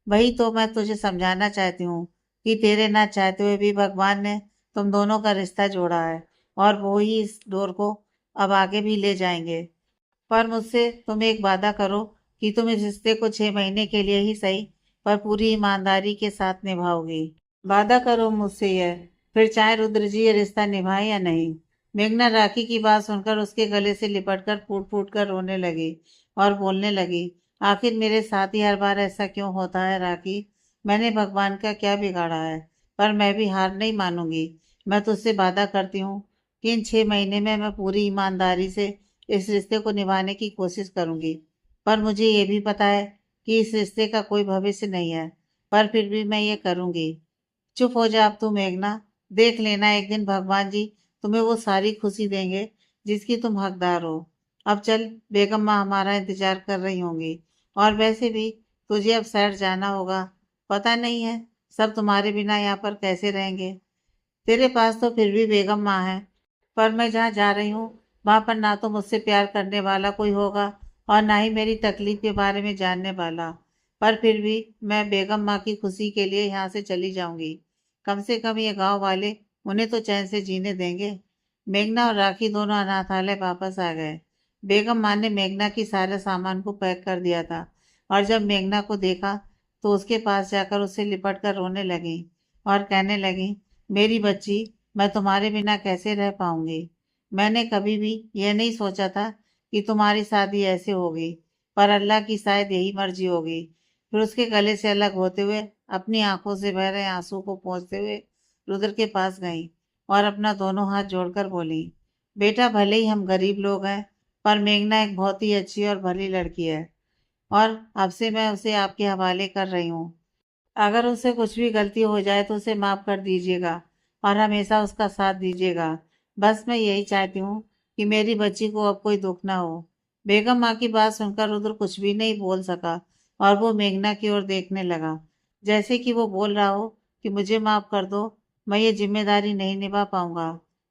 वही तो मैं तुझे समझाना चाहती हूँ कि तेरे ना चाहते हुए भी भगवान ने तुम दोनों का रिश्ता जोड़ा है, और वो ही इस डोर को अब आगे भी ले जाएंगे। पर मुझसे तुम एक वादा करो कि तुम इस रिश्ते को 6 महीने के लिए ही सही, पर पूरी ईमानदारी के साथ निभाओगी। वादा करो मुझसे यह, फिर चाहे रुद्र जी ये रिश्ता निभाए या नहीं। मेघना राखी की बात सुनकर उसके गले से लिपटकर फूट फूट कर रोने लगी और बोलने लगी, आखिर मेरे साथ ही हर बार ऐसा क्यों होता है राखी? मैंने भगवान का क्या बिगाड़ा है? पर मैं भी हार नहीं मानूंगी। मैं तुझसे वादा करती हूँ कि इन 6 महीने में मैं पूरी ईमानदारी से इस रिश्ते को निभाने की कोशिश करूंगी। पर मुझे ये भी पता है कि इस रिश्ते का कोई भविष्य नहीं है, पर फिर भी मैं ये करूंगी। चुप हो जा अब तू मेघना। देख लेना एक दिन भगवान जी तुम्हें वो सारी खुशी देंगे जिसकी तुम हकदार हो। अब चल, बेगम माँ हमारा इंतजार कर रही होंगी। और वैसे भी तुझे अब शहर जाना होगा। पता नहीं है सब तुम्हारे बिना यहाँ पर कैसे रहेंगे। तेरे पास तो फिर भी बेगम माँ है, पर मैं जहाँ जा रही हूँ वहां पर ना तो मुझसे प्यार करने वाला कोई होगा और ना ही मेरी तकलीफ के बारे में जानने वाला। पर फिर भी मैं बेगम माँ की खुशी के लिए यहाँ से चली जाऊंगी। कम से कम ये गांव वाले उन्हें तो चैन से जीने देंगे। मेघना और राखी दोनों अनाथालय वापस आ गए। बेगम माँ ने मेघना की सारे सामान को पैक कर दिया था, और जब मेघना को देखा तो उसके पास जाकर उससे लिपट कर रोने लगी और कहने लगी, मेरी बच्ची, मैं तुम्हारे बिना कैसे रह पाऊंगी? मैंने कभी भी यह नहीं सोचा था कि तुम्हारी शादी ऐसे होगी, पर अल्लाह की शायद यही मर्जी होगी। फिर उसके गले से अलग होते हुए अपनी आंखों से बह रहे आंसू को पोंछते हुए रुद्र के पास गई और अपना दोनों हाथ जोड़कर बोली, बेटा, भले ही हम गरीब लोग हैं, पर मेघना एक बहुत ही अच्छी और भली लड़की है, और अब से मैं उसे आपके हवाले कर रही हूँ। अगर उससे कुछ भी गलती हो जाए तो उसे माफ कर दीजिएगा और हमेशा उसका साथ दीजिएगा। बस मैं यही चाहती हूँ कि मेरी बच्ची को अब कोई दुख ना हो। बेगम माँ की बात सुनकर रुद्र कुछ भी नहीं बोल सका, और वो मेघना की ओर देखने लगा, जैसे कि वो बोल रहा हो कि मुझे माफ कर दो, मैं ये जिम्मेदारी नहीं निभा पाऊंगा।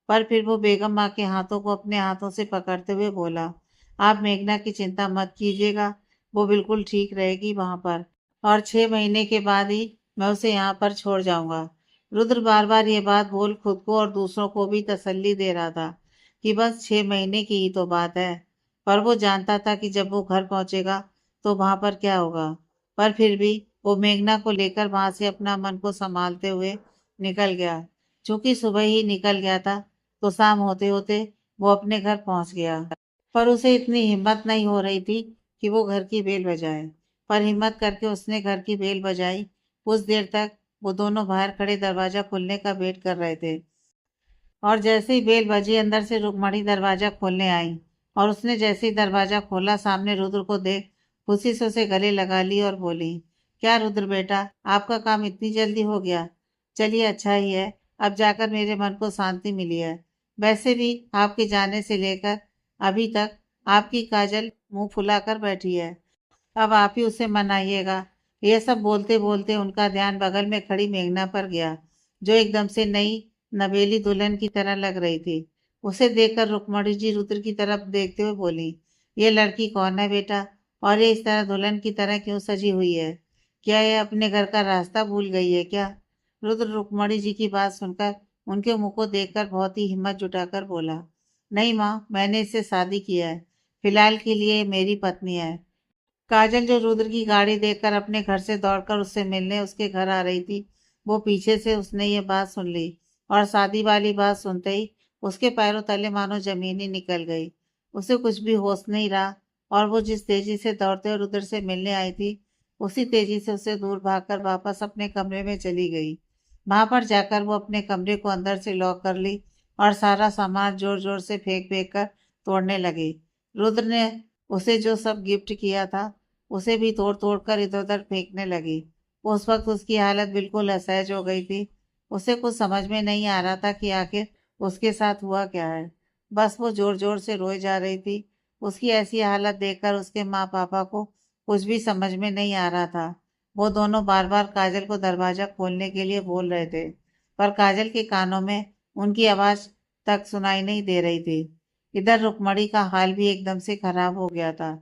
पर फिर वो बेगम माँ के हाथों को अपने हाथों से पकड़ते हुए बोला, आप मेघना की चिंता मत कीजिएगा, वो बिल्कुल ठीक रहेगी वहां पर, और 6 महीने के बाद ही मैं उसे यहाँ पर छोड़ जाऊंगा। रुद्र बार बार ये बात बोल खुद को और दूसरों को भी तसल्ली दे रहा था कि बस 6 महीने की ही तो बात है। पर वो जानता था कि जब वो घर पहुंचेगा तो वहां पर क्या होगा। पर फिर भी वो मेघना को लेकर वहां से अपना मन को संभालते हुए निकल गया। चूंकि सुबह ही निकल गया था तो शाम होते होते वो अपने घर पहुंच गया। पर उसे इतनी हिम्मत नहीं हो रही थी कि वो घर की बेल बजाए। पर हिम्मत करके उसने घर की बेल बजाई। कुछ देर तक वो दोनों बाहर खड़े दरवाजा खुलने का वेट कर रहे थे, और जैसे ही बेल बजी अंदर से रुक्मणी दरवाजा खोलने आई, और उसने जैसे ही दरवाजा खोला सामने रुद्र को देख खुशी से उसे गले लगा ली और बोली, क्या रुद्र बेटा, आपका काम इतनी जल्दी हो गया? चलिए, अच्छा ही है, अब जाकर मेरे मन को शांति मिली है। वैसे भी आपके जाने से लेकर अभी तक आपकी काजल मुंह फुलाकर बैठी है, अब आप ही उसे मनाइएगा। ये सब बोलते बोलते उनका ध्यान बगल में खड़ी मेघना पर गया, जो एकदम से नई नवेली दुल्हन की तरह लग रही थी। उसे देखकर रुक्मणी जी रुद्र की तरफ देखते हुए बोली, ये लड़की कौन है बेटा, और ये इस तरह दुल्हन की तरह क्यों सजी हुई है? क्या ये अपने घर का रास्ता भूल गई है क्या? रुद्र रुक्मणी जी की बात सुनकर उनके मुंह को देखकर बहुत ही हिम्मत जुटाकर बोला, नहीं माँ, मैंने इससे शादी किया है, फिलहाल के लिए ये मेरी पत्नी है। काजल, जो रुद्र की गाड़ी देखकर अपने घर से दौड़कर उससे मिलने उसके घर आ रही थी, वो पीछे से उसने ये बात सुन ली, और शादी वाली बात सुनते ही उसके पैरों तले मानो जमीन ही निकल गई। उसे कुछ भी होश नहीं रहा, और वो जिस तेजी से दौड़ते हुए रुद्र से मिलने आई थी, उसी तेजी से उसे दूर भागकर वापस अपने कमरे में चली गई। वहां पर जाकर वो अपने कमरे को अंदर से लॉक कर ली और सारा सामान जोर जोर से फेंक फेंक कर तोड़ने लगी। रुद्र ने उसे जो सब गिफ्ट किया था उसे भी तोड़ तोड़ कर इधर उधर फेंकने लगी। उस वक्त उसकी हालत बिल्कुल असहज हो गई थी। उसे कुछ समझ में नहीं आ रहा था कि आखिर उसके साथ हुआ क्या है। बस वो जोर जोर से रोए जा रही थी। उसकी ऐसी हालत देखकर उसके माँ पापा को कुछ भी समझ में नहीं आ रहा था। वो दोनों बार बार काजल को दरवाजा खोलने के लिए बोल रहे थे, पर काजल के कानों में उनकी आवाज तक सुनाई नहीं दे रही थी। इधर रुक्मणी का हाल भी एकदम से खराब हो गया था।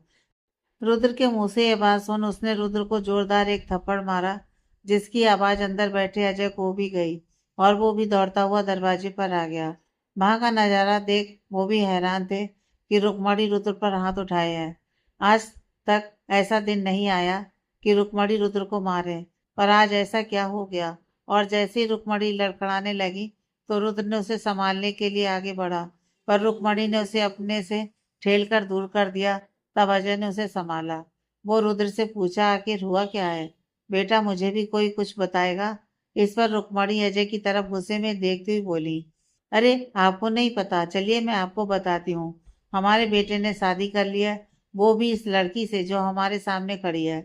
रुद्र के मुंह से ये बात सुन उसने रुद्र को जोरदार एक थप्पड़ मारा, जिसकी आवाज अंदर बैठे अजय को भी गई और वो भी दौड़ता हुआ दरवाजे पर आ गया। वहां का नजारा देख वो भी हैरान थे कि रुक्मणी रुद्र पर हाथ उठाए हैं। आज तक ऐसा दिन नहीं आया कि रुक्मणी रुद्र को मारे, पर आज ऐसा क्या हो गया। और जैसे ही रुक्मणी लड़खड़ाने लगी तो रुद्र ने उसे संभालने के लिए आगे बढ़ा, पर रुक्मणी ने उसे अपने से ठेल कर दूर कर दिया। तब अजय ने उसे संभाला। वो रुद्र से पूछा, आखिर हुआ क्या है बेटा, मुझे भी कोई कुछ बताएगा। इस पर रुक्मणी अजय की तरफ गुस्से में देखती हुई बोली, अरे आपको नहीं पता, चलिए मैं आपको बताती हूँ। हमारे बेटे ने शादी कर लिया है, वो भी इस लड़की से जो हमारे सामने खड़ी है।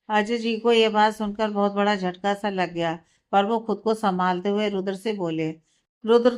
अजय जी को यह बात सुनकर बहुत बड़ा झटका सा लग गया, पर वो खुद को संभालते हुए रुद्र से बोले, रुद्र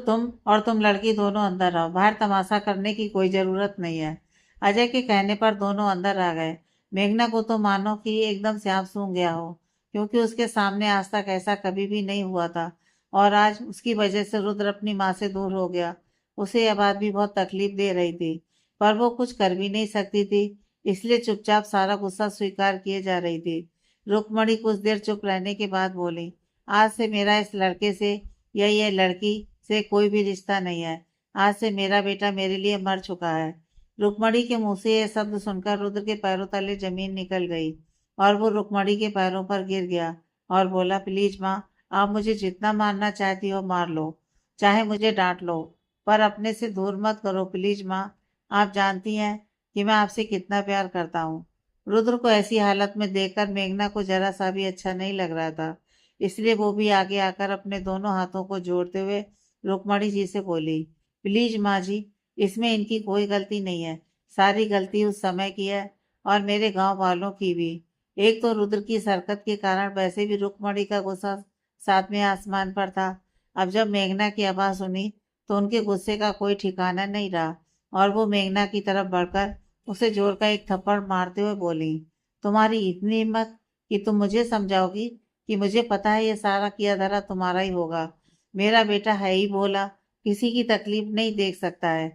तुम लड़की दोनों अंदर आओ, बाहर तमाशा करने की कोई जरूरत नहीं है। अजय के कहने पर दोनों अंदर आ गए। मेघना को तो मानो कि एकदम से आंख सूंघ गया हो, क्योंकि उसके सामने आज तक ऐसा कभी भी नहीं हुआ था। और आज उसकी वजह से रुद्र अपनी माँ से दूर हो गया। उसे यह बात भी बहुत तकलीफ दे रही थी, पर वो कुछ कर भी नहीं सकती थी, इसलिए चुपचाप सारा गुस्सा स्वीकार किए जा रही थी। रुक्मणी कुछ देर चुप रहने के बाद बोली, आज से मेरा इस लड़के से या ये लड़की से कोई भी रिश्ता नहीं है। आज से मेरा बेटा मेरे लिए मर चुका है। रुक्मणी के मुंह से यह शब्द सुनकर रुद्र के पैरों तले जमीन निकल गई और वो रुक्मणी के पैरों पर गिर गया और बोला, प्लीज माँ, आप मुझे जितना मारना चाहती हो मार लो, चाहे मुझे डांट लो, पर अपने से दूर मत करो प्लीज माँ। आप जानती हैं कि मैं आपसे कितना प्यार करता हूँ। रुद्र को ऐसी हालत में देखकर मेघना को जरा सा भी अच्छा नहीं लग रहा था, इसलिए वो भी आगे आकर अपने दोनों हाथों को जोड़ते हुए रुक्मणी जी से बोली, प्लीज माँ जी, इसमें इनकी कोई गलती नहीं है। सारी गलती उस समय की है और मेरे गांव वालों की भी। एक तो रुद्र की हरकत के कारण वैसे भी रुक्मणी का गुस्सा सातवें आसमान पर था। अब जब मेघना की आवाज सुनी तो उनके गुस्से का कोई ठिकाना नहीं रहा और वो मेघना की तरफ बढ़कर उसे जोर का एक थप्पड़ मारते हुए बोली, तुम्हारी इतनी हिम्मत कि तुम मुझे समझाओगी कि मुझे पता है ये सारा किया धरा तुम्हारा ही होगा। मेरा बेटा है ही भोला, किसी की तकलीफ नहीं देख सकता है।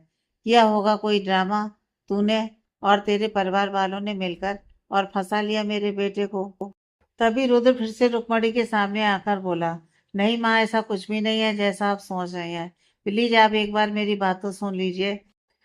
किया होगा कोई ड्रामा तूने और तेरे परिवार वालों ने मिलकर और फंसा लिया मेरे बेटे को। तभी रुद्र फिर से रुक्मणी के सामने आकर बोला, नहीं माँ, ऐसा कुछ भी नहीं है जैसा आप सोच रहे हैं। प्लीज आप एक बार मेरी बात तो सुन लीजिए,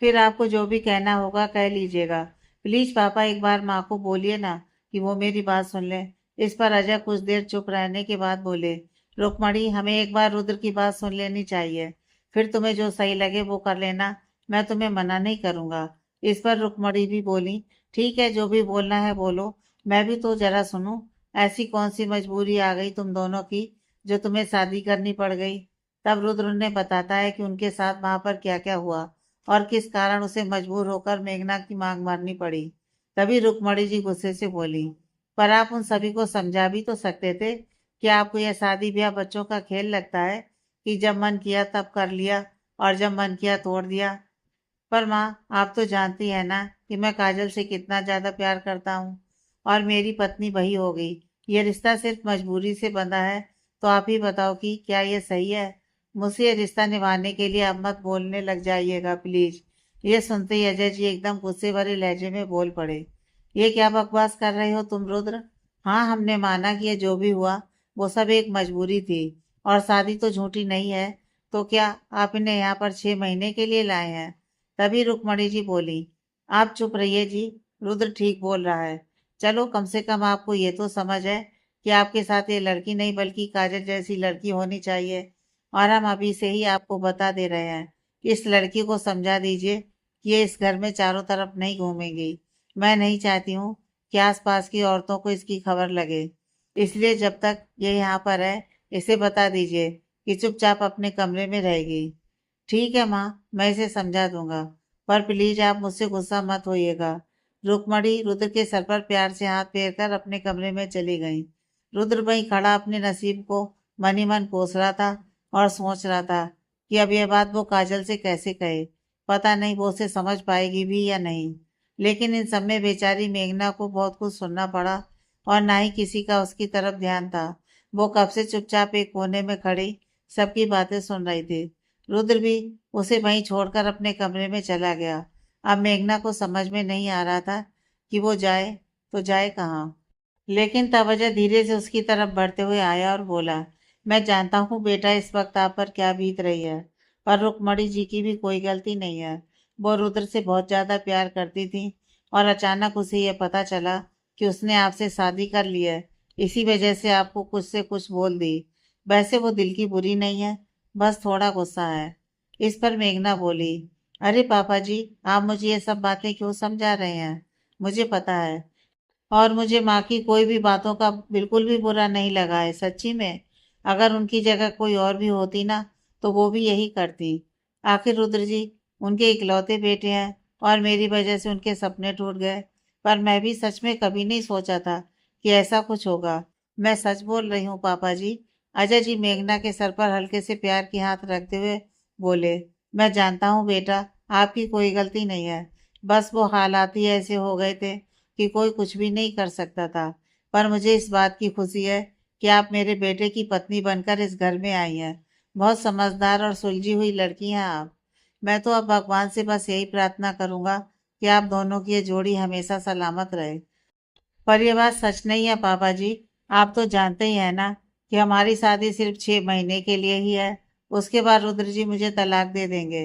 फिर आपको जो भी कहना होगा कह लीजिएगा। प्लीज पापा एक बार माँ को बोलिए ना कि वो मेरी बात सुन ले। इस पर अजय कुछ देर चुप रहने के बाद बोले, रुक्मणी, हमें एक बार रुद्र की बात सुन लेनी चाहिए, फिर तुम्हें जो सही लगे वो कर लेना, मैं तुम्हें मना नहीं करूंगा। इस पर रुक्मणी भी बोली, ठीक है, जो भी बोलना है बोलो, मैं भी तो जरा सुनूं। ऐसी कौन सी मजबूरी आ गई तुम दोनों की जो तुम्हें शादी करनी पड़ गई। तब रुद्र ने बताता है कि उनके साथ वहां पर क्या क्या हुआ और किस कारण उसे मजबूर होकर मेघना की मांग मारनी पड़ी। तभी रुक्मणी जी गुस्से से बोली, पर आप उन सभी को समझा भी तो सकते थे कि आपको यह शादी ब्याह बच्चों का खेल लगता है कि जब मन किया तब कर लिया और जब मन किया तोड़ दिया। पर माँ, आप तो जानती है ना कि मैं काजल से कितना ज्यादा प्यार करता हूँ और मेरी पत्नी वही हो गई। ये रिश्ता सिर्फ मजबूरी से बंधा है, तो आप ही बताओ कि क्या ये सही है। मुझसे ये रिश्ता निभाने के लिए अब मत बोलने लग जाइएगा प्लीज। ये सुनते ही अजय जी एकदम गुस्से भरे लहजे में बोल पड़े, ये क्या बकवास कर रहे हो तुम रुद्र। हाँ, हमने माना कि ये जो भी हुआ वो सब एक मजबूरी थी और शादी तो झूठी नहीं है, तो क्या आप इन्हें यहाँ पर 6 महीने के लिए लाए हैं। तभी रुक्मणी जी बोली, आप चुप रहिए जी, रुद्र ठीक बोल रहा है। चलो, कम से कम आपको ये तो समझ है कि आपके साथ ये लड़की नहीं बल्कि काजल जैसी लड़की होनी चाहिए। और हम अभी से ही आपको बता दे रहे हैं कि इस लड़की को समझा दीजिए कि ये इस घर में चारों तरफ नहीं घूमेंगी। मैं नहीं चाहती हूँ कि आसपास की औरतों को इसकी खबर लगे, इसलिए जब तक ये यहाँ पर है इसे बता दीजिए कि चुपचाप अपने कमरे में रहेगी। ठीक है माँ, मैं इसे समझा दूंगा, पर प्लीज आप मुझसे गुस्सा मत होइएगा। रुक्मणी रुद्र के सर पर प्यार से हाथ फेर कर अपने कमरे में चली गई। रुद्र वहीं खड़ा अपने नसीब को मन ही मन कोस रहा था और सोच रहा था कि अब यह बात वो काजल से कैसे कहे। पता नहीं वो उसे समझ पाएगी भी या नहीं। लेकिन इन सब में बेचारी मेघना को बहुत कुछ सुनना पड़ा और ना ही किसी का उसकी तरफ ध्यान था। वो कब से चुपचाप एक कोने में खड़ी सबकी बातें सुन रही थी। रुद्र भी उसे वहीं छोड़कर अपने कमरे में चला गया। अब मेघना को समझ में नहीं आ रहा था कि वो जाए तो जाए कहाँ। लेकिन तवज्जो धीरे से उसकी तरफ बढ़ते हुए आया और बोला, मैं जानता हूँ बेटा इस वक्त आप पर क्या बीत रही है, पर रुक्मणी जी की भी कोई गलती नहीं है। वो रुद्र से बहुत ज्यादा प्यार करती थी और अचानक उसे यह पता चला कि उसने आपसे शादी कर ली है। इसी वजह से आपको कुछ से कुछ बोल दी। वैसे वो दिल की बुरी नहीं है, बस थोड़ा गुस्सा है। इस पर मेघना बोली, अरे पापा जी, आप मुझे ये सब बातें क्यों समझा रहे हैं? मुझे पता है और मुझे माँ की कोई भी बातों का बिल्कुल भी बुरा नहीं लगा है, सच्ची में। अगर उनकी जगह कोई और भी होती ना तो वो भी यही करती। आखिर रुद्र जी उनके इकलौते बेटे हैं और मेरी वजह से उनके सपने टूट गए। पर मैं भी सच में कभी नहीं सोचा था कि ऐसा कुछ होगा। मैं सच बोल रही हूँ पापा जी। अजय जी मेघना के सर पर हल्के से प्यार की हाथ रखते हुए बोले, मैं जानता हूँ बेटा आपकी कोई गलती नहीं है। बस वो हालात ही ऐसे हो गए थे कि कोई कुछ भी नहीं कर सकता था। पर मुझे इस बात की खुशी है कि आप मेरे बेटे की पत्नी बनकर इस घर में आई हैं। बहुत समझदार और सुलझी हुई लड़की हैं आप। मैं तो अब भगवान से बस यही प्रार्थना करूंगा कि आप दोनों की ये जोड़ी हमेशा सलामत रहे। पर ये बात सच नहीं है पापा जी। आप तो जानते ही हैं ना कि हमारी शादी सिर्फ 6 महीने के लिए ही है। उसके बाद रुद्र जी मुझे तलाक दे देंगे।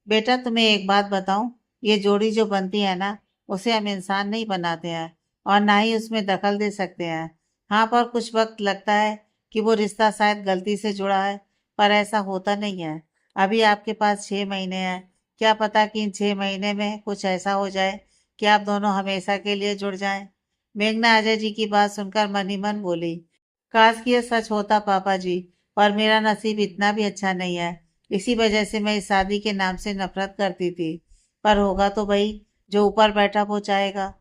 बेटा तुम्हें एक बात बताऊं, ये जोड़ी जो बनती है ना उसे हम इंसान नहीं बनाते हैं और ना ही उसमें दखल दे सकते हैं। हाँ, पर कुछ वक्त लगता है कि वो रिश्ता शायद गलती से जुड़ा है, पर ऐसा होता नहीं है। अभी आपके पास 6 महीने हैं। क्या पता कि इन 6 महीने में कुछ ऐसा हो जाए कि आप दोनों हमेशा के लिए जुड़ जाएं। मेघना अजय जी की बात सुनकर मन ही मन बोली, काश कि यह सच होता पापा जी, पर मेरा नसीब इतना भी अच्छा नहीं है। इसी वजह से मैं इस शादी के नाम से नफरत करती थी। पर होगा तो भाई, जो ऊपर बैठा वो चाहेगा।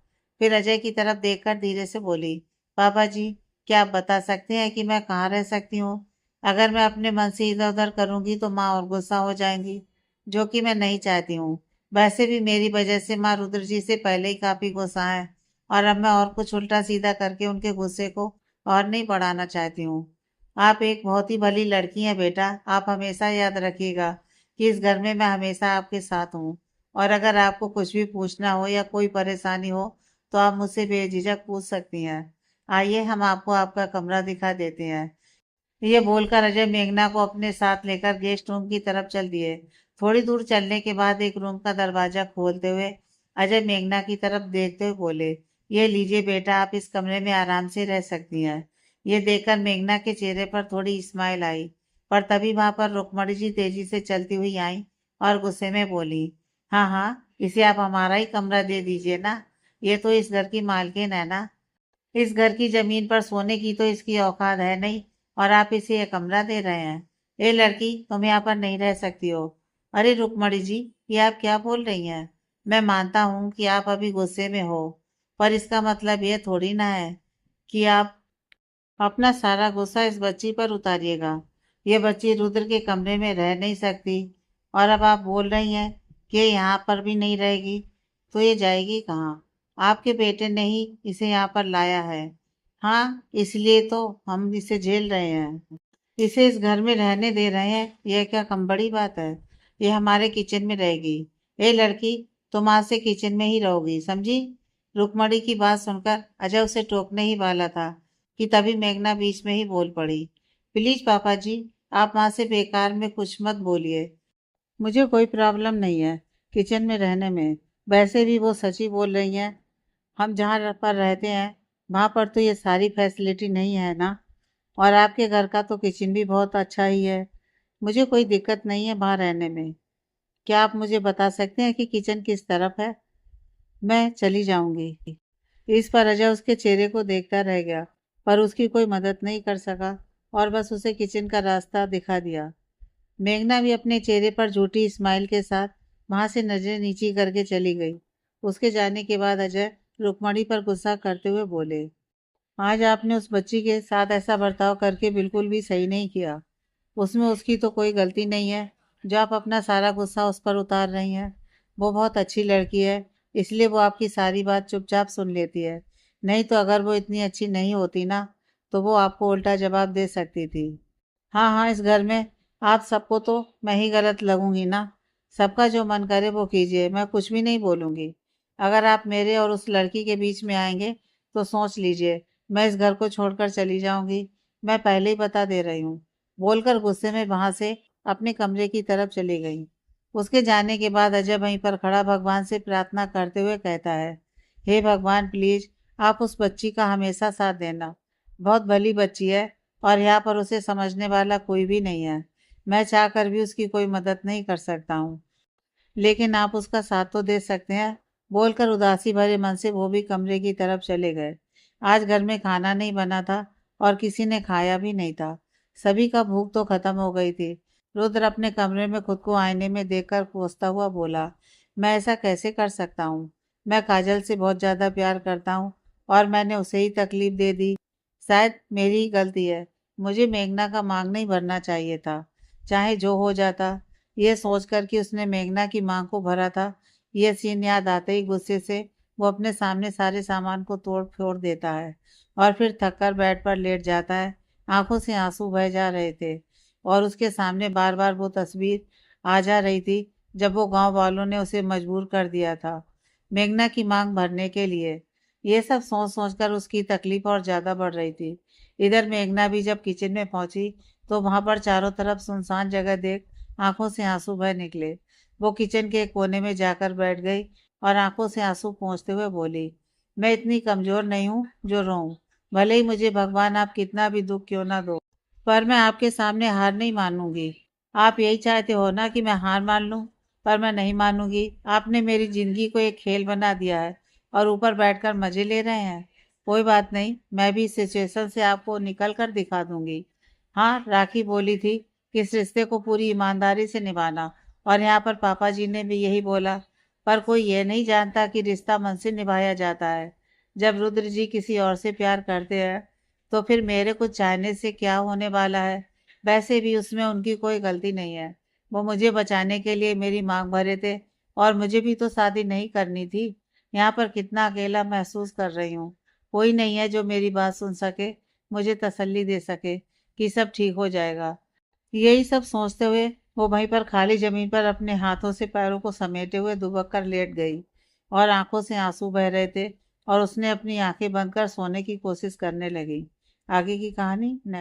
फिर अजय की तरफ देखकर धीरे से बोली, पापा जी, क्या आप बता सकते हैं कि मैं कहाँ रह सकती हूँ? अगर मैं अपने मन से इधर उधर करूंगी तो माँ और गुस्सा हो जाएंगी, जो कि मैं नहीं चाहती हूँ। वैसे भी मेरी वजह से माँ रुद्र जी से पहले ही काफी गुस्सा है और अब मैं और कुछ उल्टा सीधा करके उनके गुस्से को और नहीं बढ़ाना चाहती हूँ। आप एक बहुत ही भली लड़की हैं बेटा। आप हमेशा याद रखिएगा कि इस घर में मैं हमेशा आपके साथ हूँ। और अगर आपको कुछ भी पूछना हो या कोई परेशानी हो तो आप मुझसे बेझिझक पूछ सकती हैं। आइए हम आपको आपका कमरा दिखा देते हैं। ये बोलकर अजय मेघना को अपने साथ लेकर गेस्ट रूम की तरफ चल दिए। थोड़ी दूर चलने के बाद एक रूम का दरवाजा खोलते हुए अजय मेघना की तरफ देखते हुए बोले, ये लीजिए बेटा, आप इस कमरे में आराम से रह सकती हैं। ये देखकर मेघना के चेहरे पर थोड़ी स्माइल आई, पर तभी वहां पर रुक्मणी जी तेजी से चलती हुई आई और गुस्से में बोली, हाँ हाँ, इसे आप हमारा ही कमरा दे दीजिए ना। ये तो इस घर की मालकिन है ना। इस घर की जमीन पर सोने की तो इसकी औकात है नहीं और आप इसे ये कमरा दे रहे हैं। ए लड़की, तुम यहाँ पर नहीं रह सकती हो। अरे रुक्मणी जी, ये आप क्या बोल रही हैं? मैं मानता हूँ कि आप अभी गुस्से में हो, पर इसका मतलब ये थोड़ी ना है कि आप अपना सारा गुस्सा इस बच्ची पर उतारिएगा। ये बच्ची रुद्र के कमरे में रह नहीं सकती और अब आप बोल रही हैं कि यहाँ पर भी नहीं रहेगी, तो ये जाएगी कहाँ? आपके बेटे ने ही इसे यहाँ पर लाया है। हाँ, इसलिए तो हम इसे झेल रहे हैं। इसे इस घर में रहने दे रहे हैं, यह क्या कम बड़ी बात है? ये हमारे किचन में रहेगी। ए लड़की, तुम आज से किचन में ही रहोगी, समझी? रुक्मणी की बात सुनकर अजय उसे टोकने ही वाला था कि तभी मेघना बीच में ही बोल पड़ी, प्लीज पापा जी, आप वहां से बेकार में कुछ मत बोलिए। मुझे कोई प्रॉब्लम नहीं है किचन में रहने में। वैसे भी वो सच ही बोल रही हैं। हम जहाँ पर रहते हैं वहाँ पर तो ये सारी फैसिलिटी नहीं है ना। और आपके घर का तो किचन भी बहुत अच्छा ही है। मुझे कोई दिक्कत नहीं है वहाँ रहने में। क्या आप मुझे बता सकते हैं कि किचन किस तरफ है? मैं चली जाऊंगी। इस पर अजय उसके चेहरे को देखता रह गया, पर उसकी कोई मदद नहीं कर सका और बस उसे किचन का रास्ता दिखा दिया। मेघना भी अपने चेहरे पर झूठी स्माइल के साथ वहां से नजरें नीची करके चली गई। उसके जाने के बाद अजय रुक्मणी पर गुस्सा करते हुए बोले, आज आपने उस बच्ची के साथ ऐसा बर्ताव करके बिल्कुल भी सही नहीं किया। उसमें उसकी तो कोई गलती नहीं है, जो आप अपना सारा गुस्सा उस पर उतार रही हैं। वो बहुत अच्छी लड़की है, इसलिए वो आपकी सारी बात चुपचाप सुन लेती है। नहीं तो अगर वो इतनी अच्छी नहीं होती ना, तो वो आपको उल्टा जवाब दे सकती थी। हाँ हाँ, इस घर में आप सबको तो मैं ही गलत लगूंगी ना। सबका जो मन करे वो कीजिए, मैं कुछ भी नहीं बोलूंगी। अगर आप मेरे और उस लड़की के बीच में आएंगे तो सोच लीजिए, मैं इस घर को छोड़कर चली जाऊंगी। मैं पहले ही बता दे रही हूँ। बोलकर गुस्से में वहां से अपने कमरे की तरफ चली गई। उसके जाने के बाद अजय वहीं पर खड़ा भगवान से प्रार्थना करते हुए कहता है, हे भगवान, प्लीज आप उस बच्ची का हमेशा साथ देना। बहुत भली बच्ची है और यहाँ पर उसे समझने वाला कोई भी नहीं है। मैं चाहकर भी उसकी कोई मदद नहीं कर सकता हूँ, लेकिन आप उसका साथ तो दे सकते हैं। बोलकर उदासी भरे मन से वो भी कमरे की तरफ चले गए। आज घर में खाना नहीं बना था और किसी ने खाया भी नहीं था। सभी का भूख तो खत्म हो गई थी। रुद्र अपने कमरे में खुद को आईने में देखकर कोसता हुआ बोला, मैं ऐसा कैसे कर सकता हूँ। मैं काजल से बहुत ज्यादा प्यार करता हूँ और मैंने उसे ही तकलीफ दे दी। शायद मेरी ही गलती है। मुझे मेघना का मांग नहीं भरना चाहिए था, चाहे जो हो जाता। ये सोचकर कि उसने मेघना की मांग को भरा था, यह सीन याद आते ही गुस्से से वो अपने सामने सारे सामान को तोड़ फोड़ देता है और फिर थककर बेड पर लेट जाता है। आंखों से आंसू बह जा रहे थे और उसके सामने बार बार वो तस्वीर आ जा रही थी, जब वो गांव वालों ने उसे मजबूर कर दिया था मेघना की मांग भरने के लिए। ये सब सोच सोचकर उसकी तकलीफ और ज्यादा बढ़ रही थी। इधर मेघना भी जब किचन में पहुंची तो वहां पर चारों तरफ सुनसान जगह देख आंखों से आंसू बह निकले। वो किचन के एक कोने में जाकर बैठ गई और आंखों से आंसू पोंछते हुए बोली, मैं इतनी कमजोर नहीं हूँ जो रोऊं। भले ही मुझे भगवान आप कितना भी दुख क्यों ना दो, पर मैं आपके सामने हार नहीं मानूंगी। आप यही चाहते हो ना कि मैं हार मान लूं, पर मैं नहीं मानूंगी। आपने मेरी जिंदगी को एक खेल बना दिया है और ऊपर बैठकर मजे ले रहे हैं। कोई बात नहीं, मैं भी इस सिचुएशन से आपको निकल कर दिखा दूंगी। हाँ, राखी बोली थी कि इस रिश्ते को पूरी ईमानदारी से निभाना, और यहाँ पर पापा जी ने भी यही बोला। पर कोई ये नहीं जानता कि रिश्ता मन से निभाया जाता है। जब रुद्र जी किसी और से प्यार करते हैं तो फिर मेरे कुछ चाहने से क्या होने वाला है। वैसे भी उसमें उनकी कोई गलती नहीं है। वो मुझे बचाने के लिए मेरी मांग भरे थे और मुझे भी तो शादी नहीं करनी थी। यहाँ पर कितना अकेला महसूस कर रही हूँ। कोई नहीं है जो मेरी बात सुन सके, मुझे तसल्ली दे सके कि सब ठीक हो जाएगा। यही सब सोचते हुए वो वहीं पर खाली जमीन पर अपने हाथों से पैरों को समेटे हुए दुबक कर लेट गई और आंखों से आंसू बह रहे थे और उसने अपनी आंखें बंद कर सोने की कोशिश करने लगी। आगे की कहानी नेक्स्ट।